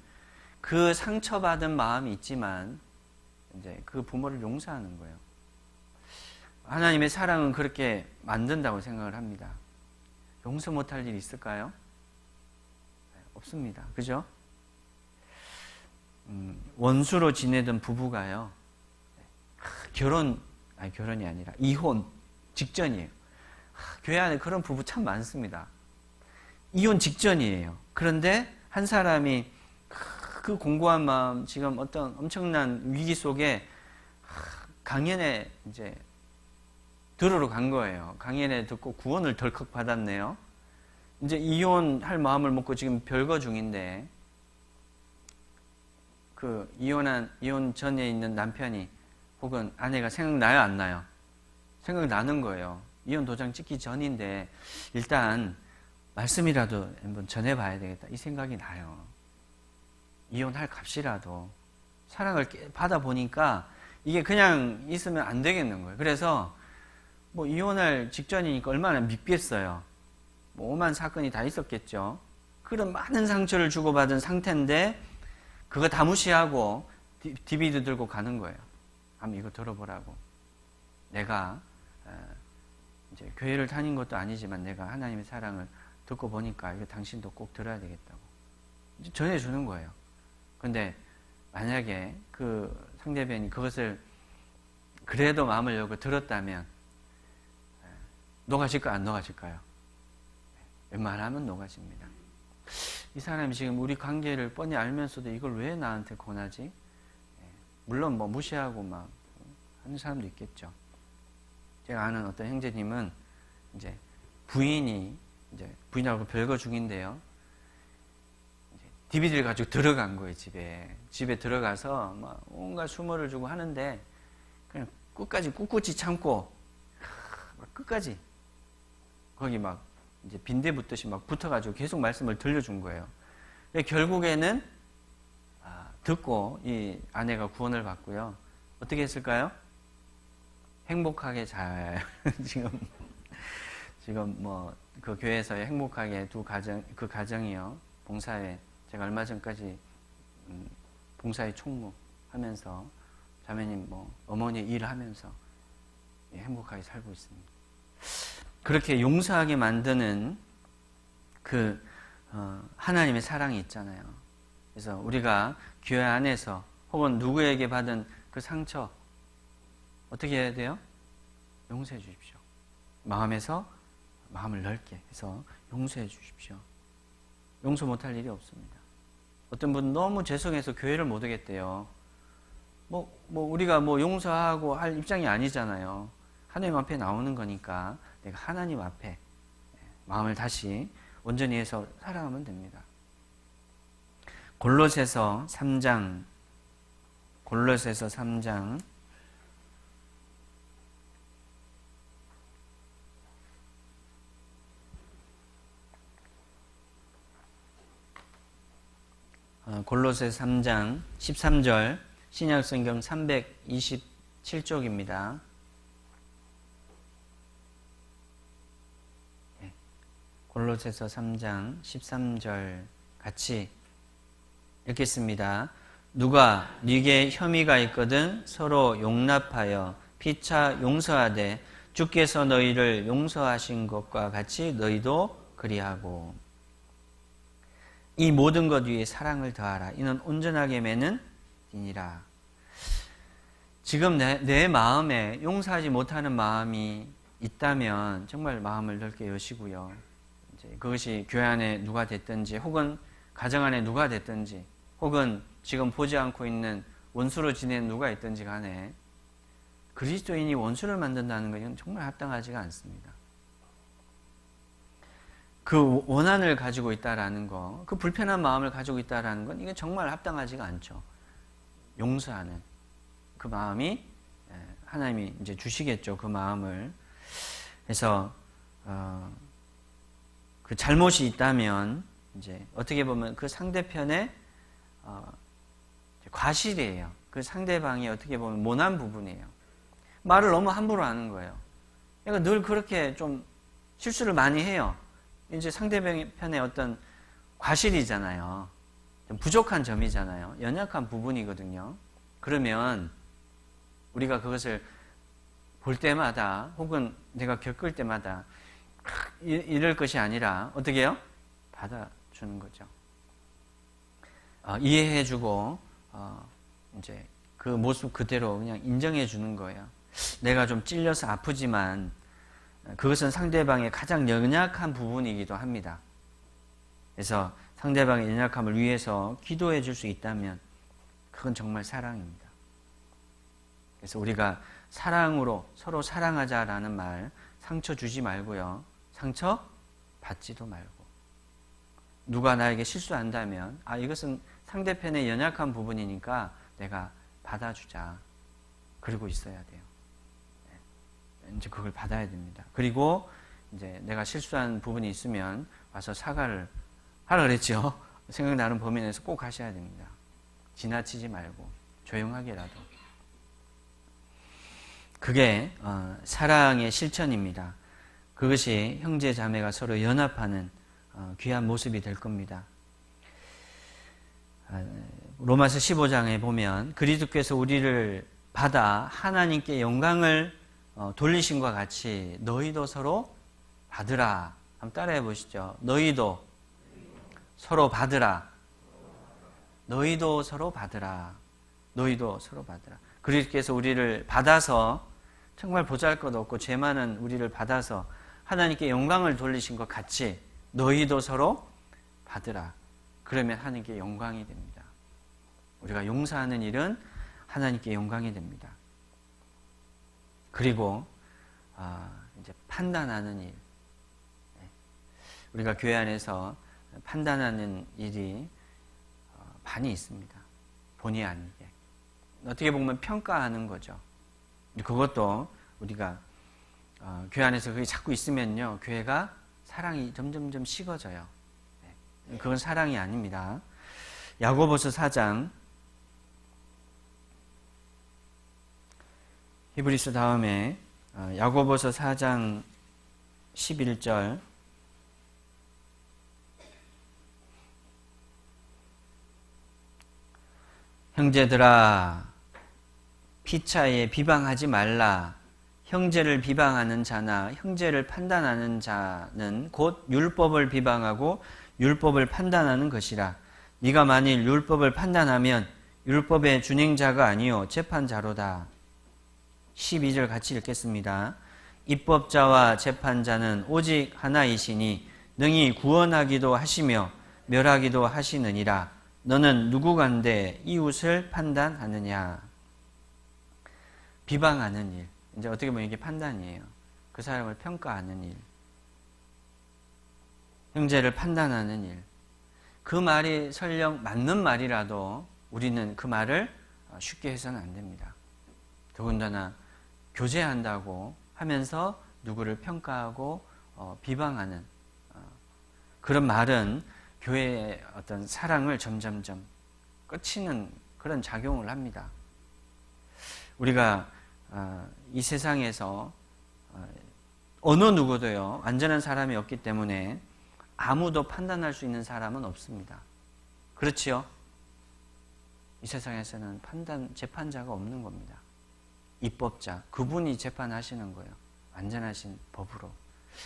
그 상처받은 마음이 있지만 이제 그 부모를 용서하는 거예요. 하나님의 사랑은 그렇게 만든다고 생각을 합니다. 용서 못할 일이 있을까요? 없습니다. 그죠? 원수로 지내던 부부가요, 결혼이 아니라 이혼 직전이에요. 교회 안에 그런 부부 참 많습니다. 이혼 직전이에요. 그런데 한 사람이 그 공고한 마음, 지금 어떤 엄청난 위기 속에 강연에 이제 들으러 간 거예요. 강연에 듣고 구원을 덜컥 받았네요. 이제 이혼할 마음을 먹고 지금 별거 중인데, 그 이혼 전에 있는 남편이 혹은 아내가 생각나요, 안 나요? 생각나는 거예요. 이혼 도장 찍기 전인데 일단 말씀이라도 한번 전해봐야 되겠다, 이 생각이 나요. 이혼할 값이라도. 사랑을 받아보니까 이게 그냥 있으면 안 되겠는 거예요. 그래서 뭐 이혼할 직전이니까 얼마나 밉겠어요. 뭐 오만 사건이 다 있었겠죠. 그런 많은 상처를 주고받은 상태인데 그거 다 무시하고 DVD 들고 가는 거예요. 한번 이거 들어보라고. 내가 이제 교회를 다닌 것도 아니지만 내가 하나님의 사랑을 듣고 보니까 이거 당신도 꼭 들어야 되겠다고 이제 전해주는 거예요. 근데 만약에 그 상대방이 그것을 그래도 마음을 열고 들었다면 녹아질까 안 녹아질까요? 웬만하면 녹아집니다. 이 사람이 지금 우리 관계를 뻔히 알면서도 이걸 왜 나한테 권하지? 물론 뭐 무시하고 막 하는 사람도 있겠죠. 제가 아는 어떤 형제님은 이제 부인하고 별거 중인데요. DVD를 가지고 들어간 거예요, 집에 들어가서 막 온갖 수모를 주고 하는데 그냥 끝까지 꿋꿋이 참고 끝까지 거기 막 이제 빈대 붙듯이 막 붙어가지고 계속 말씀을 들려준 거예요. 결국에는 듣고 이 아내가 구원을 받고요. 어떻게 했을까요? 행복하게 잘 지금 뭐 그 교회에서 행복하게 그 가정이요, 봉사에 제가 얼마 전까지 봉사에 총무하면서 자매님 뭐 어머니 일하면서 행복하게 살고 있습니다. 그렇게 용서하게 만드는 그 하나님의 사랑이 있잖아요. 그래서 우리가 교회 안에서 혹은 누구에게 받은 그 상처 어떻게 해야 돼요? 용서해 주십시오. 마음에서 마음을 넓게 해서 용서해 주십시오. 용서 못할 일이 없습니다. 어떤 분은 너무 죄송해서 교회를 못 오겠대요. 뭐 우리가 뭐 용서하고 할 입장이 아니잖아요. 하나님 앞에 나오는 거니까 내가 하나님 앞에 마음을 다시 온전히 해서 살아가면 됩니다. 골로새서 3장 골로새 3장 13절 신약성경 327쪽입니다. 골로새서 3장 13절 같이 읽겠습니다. 누가 네게 혐의가 있거든 서로 용납하여 피차 용서하되 주께서 너희를 용서하신 것과 같이 너희도 그리하고 이 모든 것 위에 사랑을 더하라. 이는 온전하게 매는 이니라. 지금 내 마음에 용서하지 못하는 마음이 있다면 정말 마음을 넓게 여시고요. 이제 그것이 교회 안에 누가 됐든지 혹은 가정 안에 누가 됐든지 혹은 지금 보지 않고 있는 원수로 지내는 누가 있든지 간에 그리스도인이 원수를 만든다는 것은 정말 합당하지가 않습니다. 그 원한을 가지고 있다라는 거, 그 불편한 마음을 가지고 있다라는 건 이게 정말 합당하지가 않죠. 용서하는 그 마음이 하나님이 이제 주시겠죠. 그 마음을. 그래서 그 잘못이 있다면 이제 어떻게 보면 그 상대편의 과실이에요. 그 상대방이 어떻게 보면 모난 부분이에요. 말을 너무 함부로 하는 거예요. 그러니까 늘 그렇게 좀 실수를 많이 해요. 이제 상대편의 어떤 과실이잖아요. 좀 부족한 점이잖아요. 연약한 부분이거든요. 그러면 우리가 그것을 볼 때마다 혹은 내가 겪을 때마다 이럴 것이 아니라 어떻게 해요? 받아주는 거죠. 이해해주고 이제 그 모습 그대로 그냥 인정해주는 거예요. 내가 좀 찔려서 아프지만 그것은 상대방의 가장 연약한 부분이기도 합니다. 그래서 상대방의 연약함을 위해서 기도해 줄 수 있다면 그건 정말 사랑입니다. 그래서 우리가 사랑으로 서로 사랑하자라는 말 상처 주지 말고요. 상처 받지도 말고. 누가 나에게 실수한다면 이것은 상대편의 연약한 부분이니까 내가 받아주자. 그러고 있어야 돼요. 이제 그걸 받아야 됩니다. 그리고 이제 내가 실수한 부분이 있으면 와서 사과를 하라 그랬죠. 생각나는 범위 내에서 꼭 하셔야 됩니다. 지나치지 말고 조용하게라도. 그게 사랑의 실천입니다. 그것이 형제 자매가 서로 연합하는 귀한 모습이 될 겁니다. 로마서 15장에 보면 그리스도께서 우리를 받아 하나님께 영광을 돌리신과 같이 너희도 서로 받으라. 한번 따라해 보시죠. 너희도 서로 받으라. 너희도 서로 받으라. 너희도 서로 받으라. 그리스도께서 우리를 받아서 정말 보잘것없고 죄 많은 우리를 받아서 하나님께 영광을 돌리신 것 같이 너희도 서로 받으라. 그러면 하나님께 영광이 됩니다. 우리가 용서하는 일은 하나님께 영광이 됩니다. 그리고 이제 판단하는 일. 우리가 교회 안에서 판단하는 일이 많이 있습니다. 본의 아니게. 어떻게 보면 평가하는 거죠. 그것도 우리가 교회 안에서 그게 자꾸 있으면요. 교회가 사랑이 점점점 식어져요. 그건 사랑이 아닙니다. 야고보서 4장 히브리서 다음에 야고보서 4장 11절 형제들아 피차에 비방하지 말라. 형제를 비방하는 자나 형제를 판단하는 자는 곧 율법을 비방하고 율법을 판단하는 것이라. 네가 만일 율법을 판단하면 율법의 준행자가 아니요 재판자로다. 12절 같이 읽겠습니다. 입법자와 재판자는 오직 하나이시니 능히 구원하기도 하시며 멸하기도 하시느니라. 너는 누구간데 이웃을 판단하느냐. 비방하는 일. 이제 어떻게 보면 이게 판단이에요. 그 사람을 평가하는 일. 형제를 판단하는 일. 그 말이 설령 맞는 말이라도 우리는 그 말을 쉽게 해서는 안 됩니다. 더군다나 교제한다고 하면서 누구를 평가하고 비방하는 그런 말은 교회의 어떤 사랑을 점점점 끝이는 그런 작용을 합니다. 우리가 이 세상에서 어느 누구도요 완전한 사람이 없기 때문에 아무도 판단할 수 있는 사람은 없습니다. 그렇지요? 이 세상에서는 재판자가 없는 겁니다. 입법자, 그분이 재판하시는 거예요. 완전하신 법으로.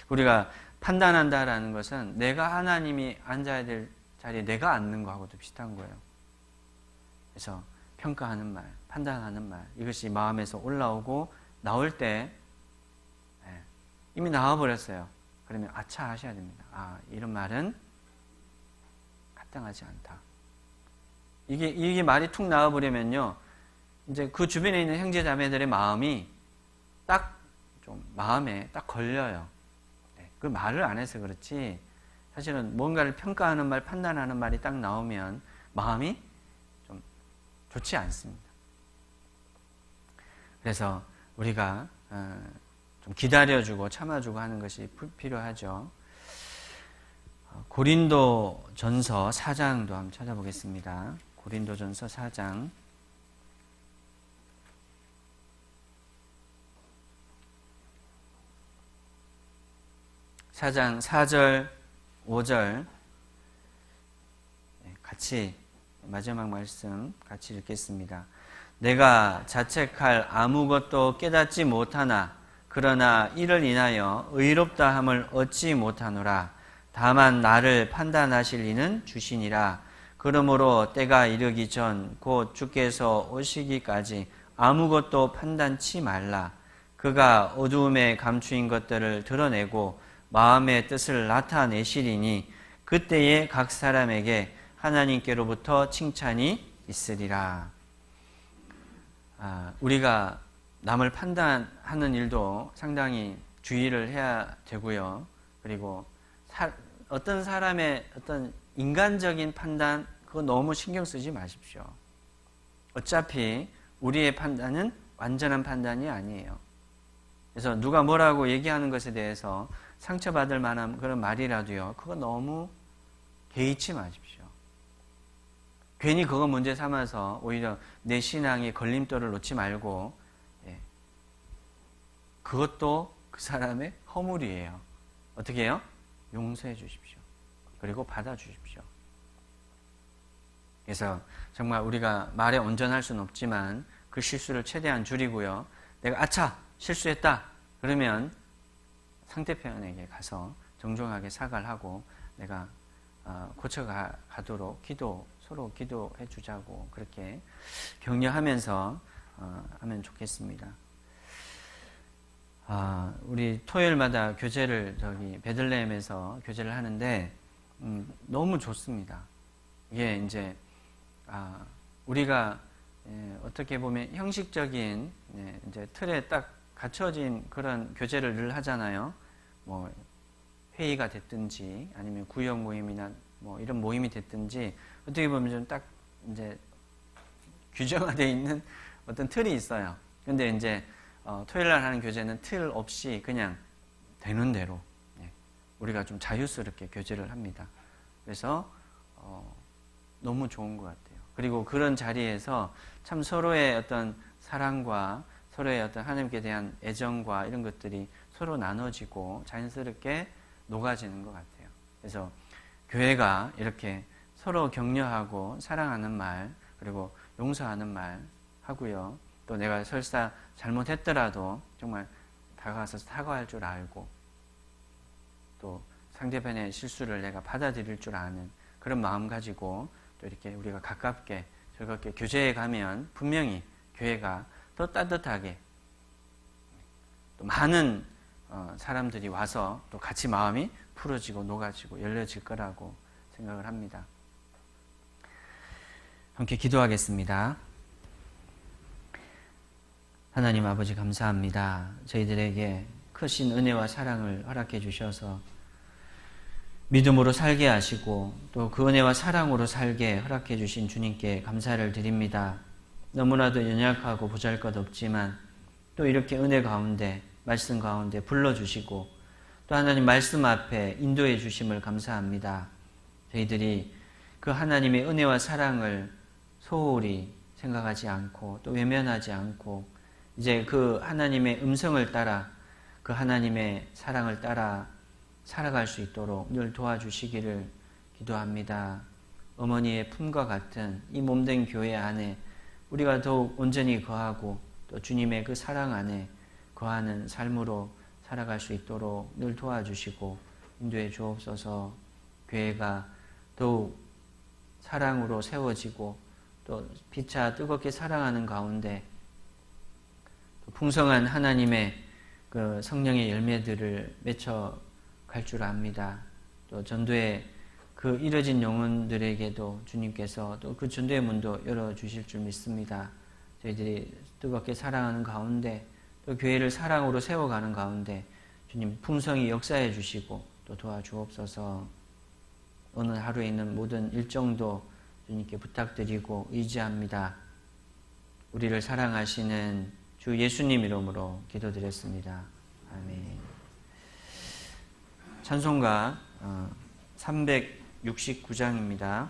우리가 판단한다라는 것은 내가 하나님이 앉아야 될 자리에 내가 앉는 거하고도 비슷한 거예요. 그래서 평가하는 말, 판단하는 말, 이것이 마음에서 올라오고 나올 때 이미 나와버렸어요. 그러면 아차 하셔야 됩니다. 이런 말은 합당하지 않다. 이게 말이 툭 나와버리면요, 이제 그 주변에 있는 형제 자매들의 마음이 마음에 딱 걸려요. 그 말을 안 해서 그렇지, 사실은 뭔가를 평가하는 말, 판단하는 말이 딱 나오면 마음이 좀 좋지 않습니다. 그래서 우리가 좀 기다려주고 참아주고 하는 것이 필요하죠. 고린도전서 4장도 한번 찾아보겠습니다. 고린도전서 4장 4절 5절 같이 마지막 말씀 같이 읽겠습니다. 내가 자책할 아무것도 깨닫지 못하나 그러나 이를 인하여 의롭다 함을 얻지 못하노라. 다만 나를 판단하실 이는 주시니라. 그러므로 때가 이르기 전 곧 주께서 오시기까지 아무것도 판단치 말라. 그가 어두움에 감추인 것들을 드러내고 마음의 뜻을 나타내시리니 그때에 각 사람에게 하나님께로부터 칭찬이 있으리라. 우리가 남을 판단하는 일도 상당히 주의를 해야 되고요. 그리고 어떤 사람의 어떤 인간적인 판단, 그거 너무 신경 쓰지 마십시오. 어차피 우리의 판단은 완전한 판단이 아니에요. 그래서 누가 뭐라고 얘기하는 것에 대해서 상처받을 만한 그런 말이라도요, 그거 너무 개의치 마십시오. 괜히 그거 문제 삼아서 오히려 내 신앙에 걸림돌을 놓지 말고, 그것도 그 사람의 허물이에요. 어떻게 해요? 용서해 주십시오. 그리고 받아 주십시오. 그래서 정말 우리가 말에 온전할 수는 없지만 그 실수를 최대한 줄이고요. 내가 아차 실수했다 그러면 상대편에게 가서 정중하게 사과를 하고 내가 고쳐가도록 서로 기도해 주자고 그렇게 격려하면서 하면 좋겠습니다. 우리 토요일마다 교제를 베들레헴에서 교제를 하는데 너무 좋습니다. 이게 이제 우리가 어떻게 보면 형식적인 이제 틀에 딱 갖춰진 그런 교제를 늘 하잖아요. 뭐 회의가 됐든지 아니면 구역 모임이나 뭐 이런 모임이 됐든지 어떻게 보면 좀 딱 이제 규정화되어 있는 어떤 틀이 있어요. 근데 이제 토요일 날 하는 교제는 틀 없이 그냥 되는 대로 우리가 좀 자유스럽게 교제를 합니다. 그래서 너무 좋은 것 같아요. 그리고 그런 자리에서 참 서로의 어떤 사랑과 서로의 어떤 하나님께 대한 애정과 이런 것들이 서로 나눠지고 자연스럽게 녹아지는 것 같아요. 그래서 교회가 이렇게 서로 격려하고 사랑하는 말 그리고 용서하는 말 하고요. 또 내가 설사 잘못했더라도 정말 다가가서 사과할 줄 알고 또 상대편의 실수를 내가 받아들일 줄 아는 그런 마음 가지고 또 이렇게 우리가 가깝게 즐겁게 교제에 가면 분명히 교회가 더 따뜻하게 또 많은 사람들이 와서 또 같이 마음이 풀어지고 녹아지고 열려질 거라고 생각을 합니다. 함께 기도하겠습니다. 하나님 아버지 감사합니다. 저희들에게 크신 은혜와 사랑을 허락해 주셔서 믿음으로 살게 하시고 또 그 은혜와 사랑으로 살게 허락해 주신 주님께 감사를 드립니다. 너무나도 연약하고 보잘것없지만 또 이렇게 은혜 가운데 말씀 가운데 불러주시고 또 하나님 말씀 앞에 인도해 주심을 감사합니다. 저희들이 그 하나님의 은혜와 사랑을 소홀히 생각하지 않고 또 외면하지 않고 이제 그 하나님의 음성을 따라 그 하나님의 사랑을 따라 살아갈 수 있도록 늘 도와주시기를 기도합니다. 어머니의 품과 같은 이 몸된 교회 안에 우리가 더욱 온전히 거하고 또 주님의 그 사랑 안에 거하는 삶으로 살아갈 수 있도록 늘 도와주시고 인도해 주옵소서. 교회가 더욱 사랑으로 세워지고 또 피차 뜨겁게 사랑하는 가운데 또 풍성한 하나님의 그 성령의 열매들을 맺혀갈 줄 압니다. 또 전도의 그 잃어진 영혼들에게도 주님께서 또 그 전도의 문도 열어주실 줄 믿습니다. 저희들이 뜨겁게 사랑하는 가운데 또 교회를 사랑으로 세워가는 가운데 주님 풍성히 역사해 주시고 또 도와주옵소서. 오늘 하루에 있는 모든 일정도 주님께 부탁드리고 의지합니다. 우리를 사랑하시는 주 예수님 이름으로 기도드렸습니다. 아멘. 찬송가 369장입니다.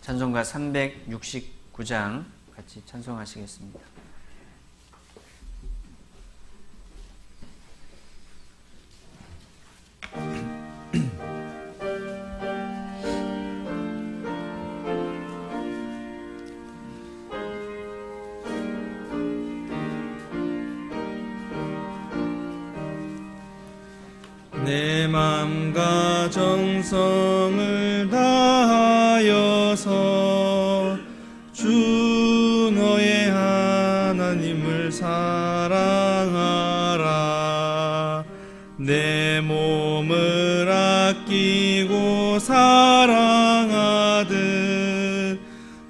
찬송가 369장 같이 찬송하시겠습니다. 내 맘과 정성을 다하여서 주 너의 하나님을 사랑하라. 내 몸을 아끼고 사랑하듯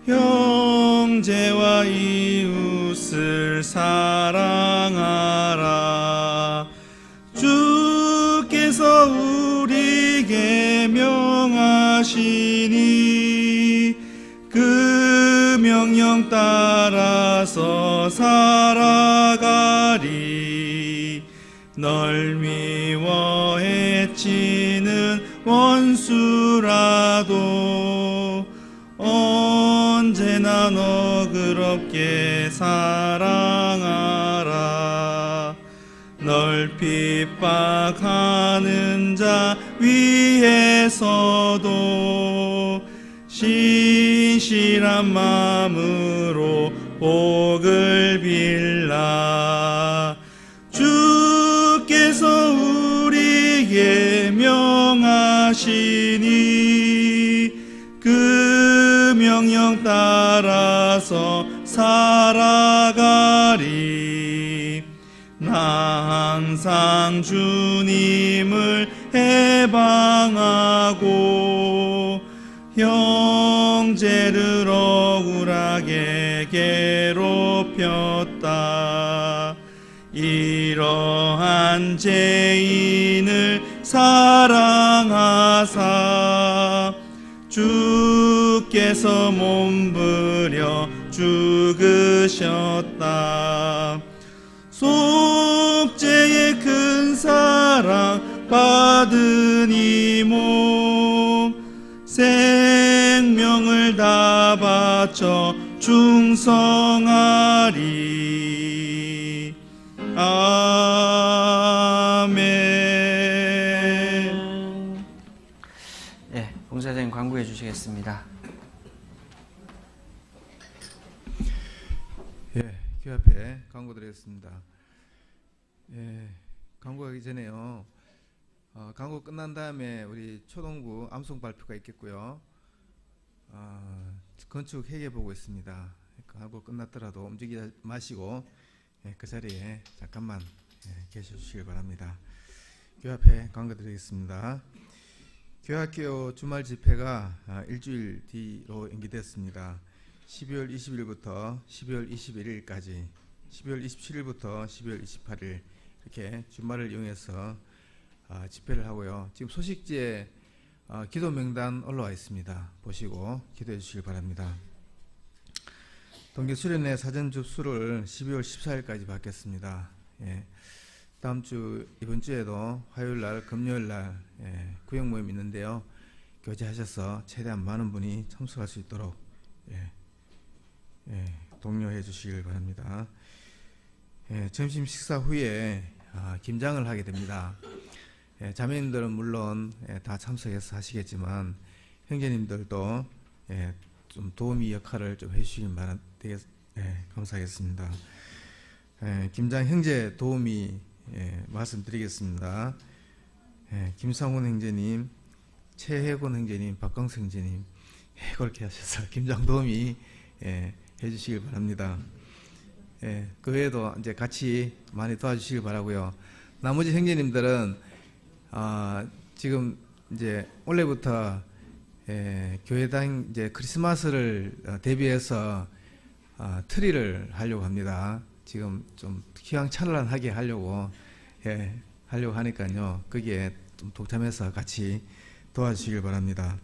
형제와 이웃을 사랑하라. 주께서 우리에게 명하시니 그 명령 따라서 살아가리. 널 미워 해치는 원수라도 언제나 너그럽게 사랑하라. 널 핍박하는 자 위에서도 신실한 마음으로 복을 빌라. 주께서 우리에게 명하시니 그 명령 따라서 살아가리. 나 항상 주님을 해방하고 형제를 억울하게 괴롭혔다. 이러한 죄인을 사랑하사 주께서 몸부려 죽으셨다. 속죄의 큰 사랑 받은 이 몸 생명을 다 바쳐 충성하리. 아멘. 네, 봉사자님 광고해 주시겠습니다. 예, 교회 앞에 광고 드리겠습니다. 예, 광고하기 전에요. 광고 끝난 다음에 우리 초동부 암송 발표가 있겠고요. 건축 회계 보고 있습니다. 광고 끝났더라도 움직이지 마시고 그 자리에 잠깐만 계셔 주시길 바랍니다. 교회 앞에 광고 드리겠습니다. 교회학교 주말 집회가 일주일 뒤로 연기됐습니다. 12월 20일부터 12월 21일까지 12월 27일부터 12월 28일 이렇게 주말을 이용해서 집회를 하고요. 지금 소식지에 기도 명단 올라와 있습니다. 보시고 기도해 주시길 바랍니다. 동계 수련회 사전 접수를 12월 14일까지 받겠습니다. 예. 다음 주 이번 주에도 화요일날 금요일날 구역 모임 있는데요. 교제하셔서 최대한 많은 분이 참석할 수 있도록 독려해 주시길 바랍니다. 점심 식사 후에 김장을 하게 됩니다. 자매님들은 물론 다 참석해서 하시겠지만 형제님들도 좀 도우미 역할을 좀 해주시길 감사하겠습니다. 김장 형제 도우미 말씀드리겠습니다. 김상훈 형제님, 최혜곤 형제님, 박광석 형제님 그렇게 하셔서 김장 도우미 해주시길 바랍니다. 그 외에도 이제 같이 많이 도와주시길 바라고요. 나머지 형제님들은 지금 이제 올해부터 교회당 이제 크리스마스를 대비해서 트리를 하려고 합니다. 지금 좀 휘황찬란하게 하려고 하니까요. 거기에 좀 동참해서 같이 도와주시길 바랍니다.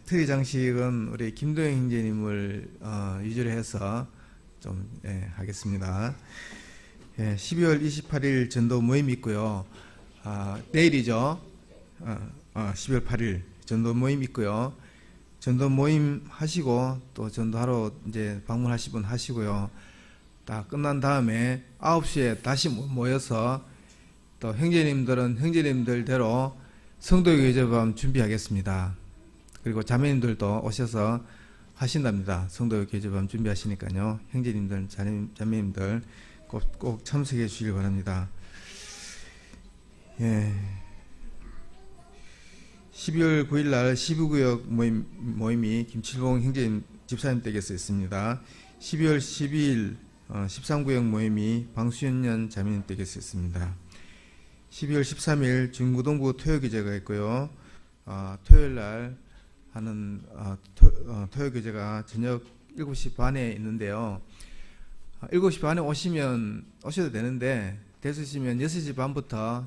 트리 장식은 우리 김도영 형제님을 위주로 해서 좀 하겠습니다. 12월 28일 전도 모임 있고요. 내일이죠. 12월 8일 전도 모임 있고요. 전도 모임 하시고 또 전도하러 이제 방문하실 분 하시고요. 다 끝난 다음에 9시에 다시 모여서 또 형제님들은 형제님들대로 성도교제밤 준비하겠습니다. 그리고 자매님들도 오셔서 하신답니다. 성도교제밤 준비하시니까요. 형제님들, 자매님들 꼭 참석해 주시길 바랍니다. 12월 9일 날 12구역 모임이 김칠봉 형제님 집사님 댁에서 있습니다. 12월 12일 13구역 모임이 방수연년 자매님 댁에서 있습니다. 12월 13일 중구동구 토요교제가 있고요. 토요일 날 하는 토요교제가 저녁 7시 반에 있는데요. 7시 반에 오셔도 되는데 됐으시면 6시 반부터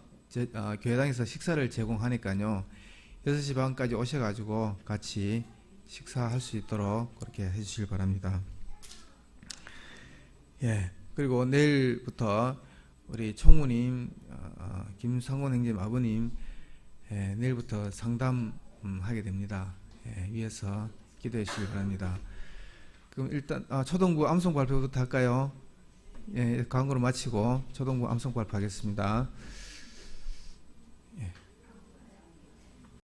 교회당에서 식사를 제공하니까요. 6시 반까지 오셔가지고 같이 식사할 수 있도록 그렇게 해주시길 바랍니다. 그리고 내일부터 우리 총무님, 김상곤 형제님 아버님 내일부터 상담하게 됩니다. 위에서 기도해 주시길 바랍니다. 그럼 일단 초동부 암송 발표부터 할까요? 광고를 마치고 초동부 암송 발표하겠습니다.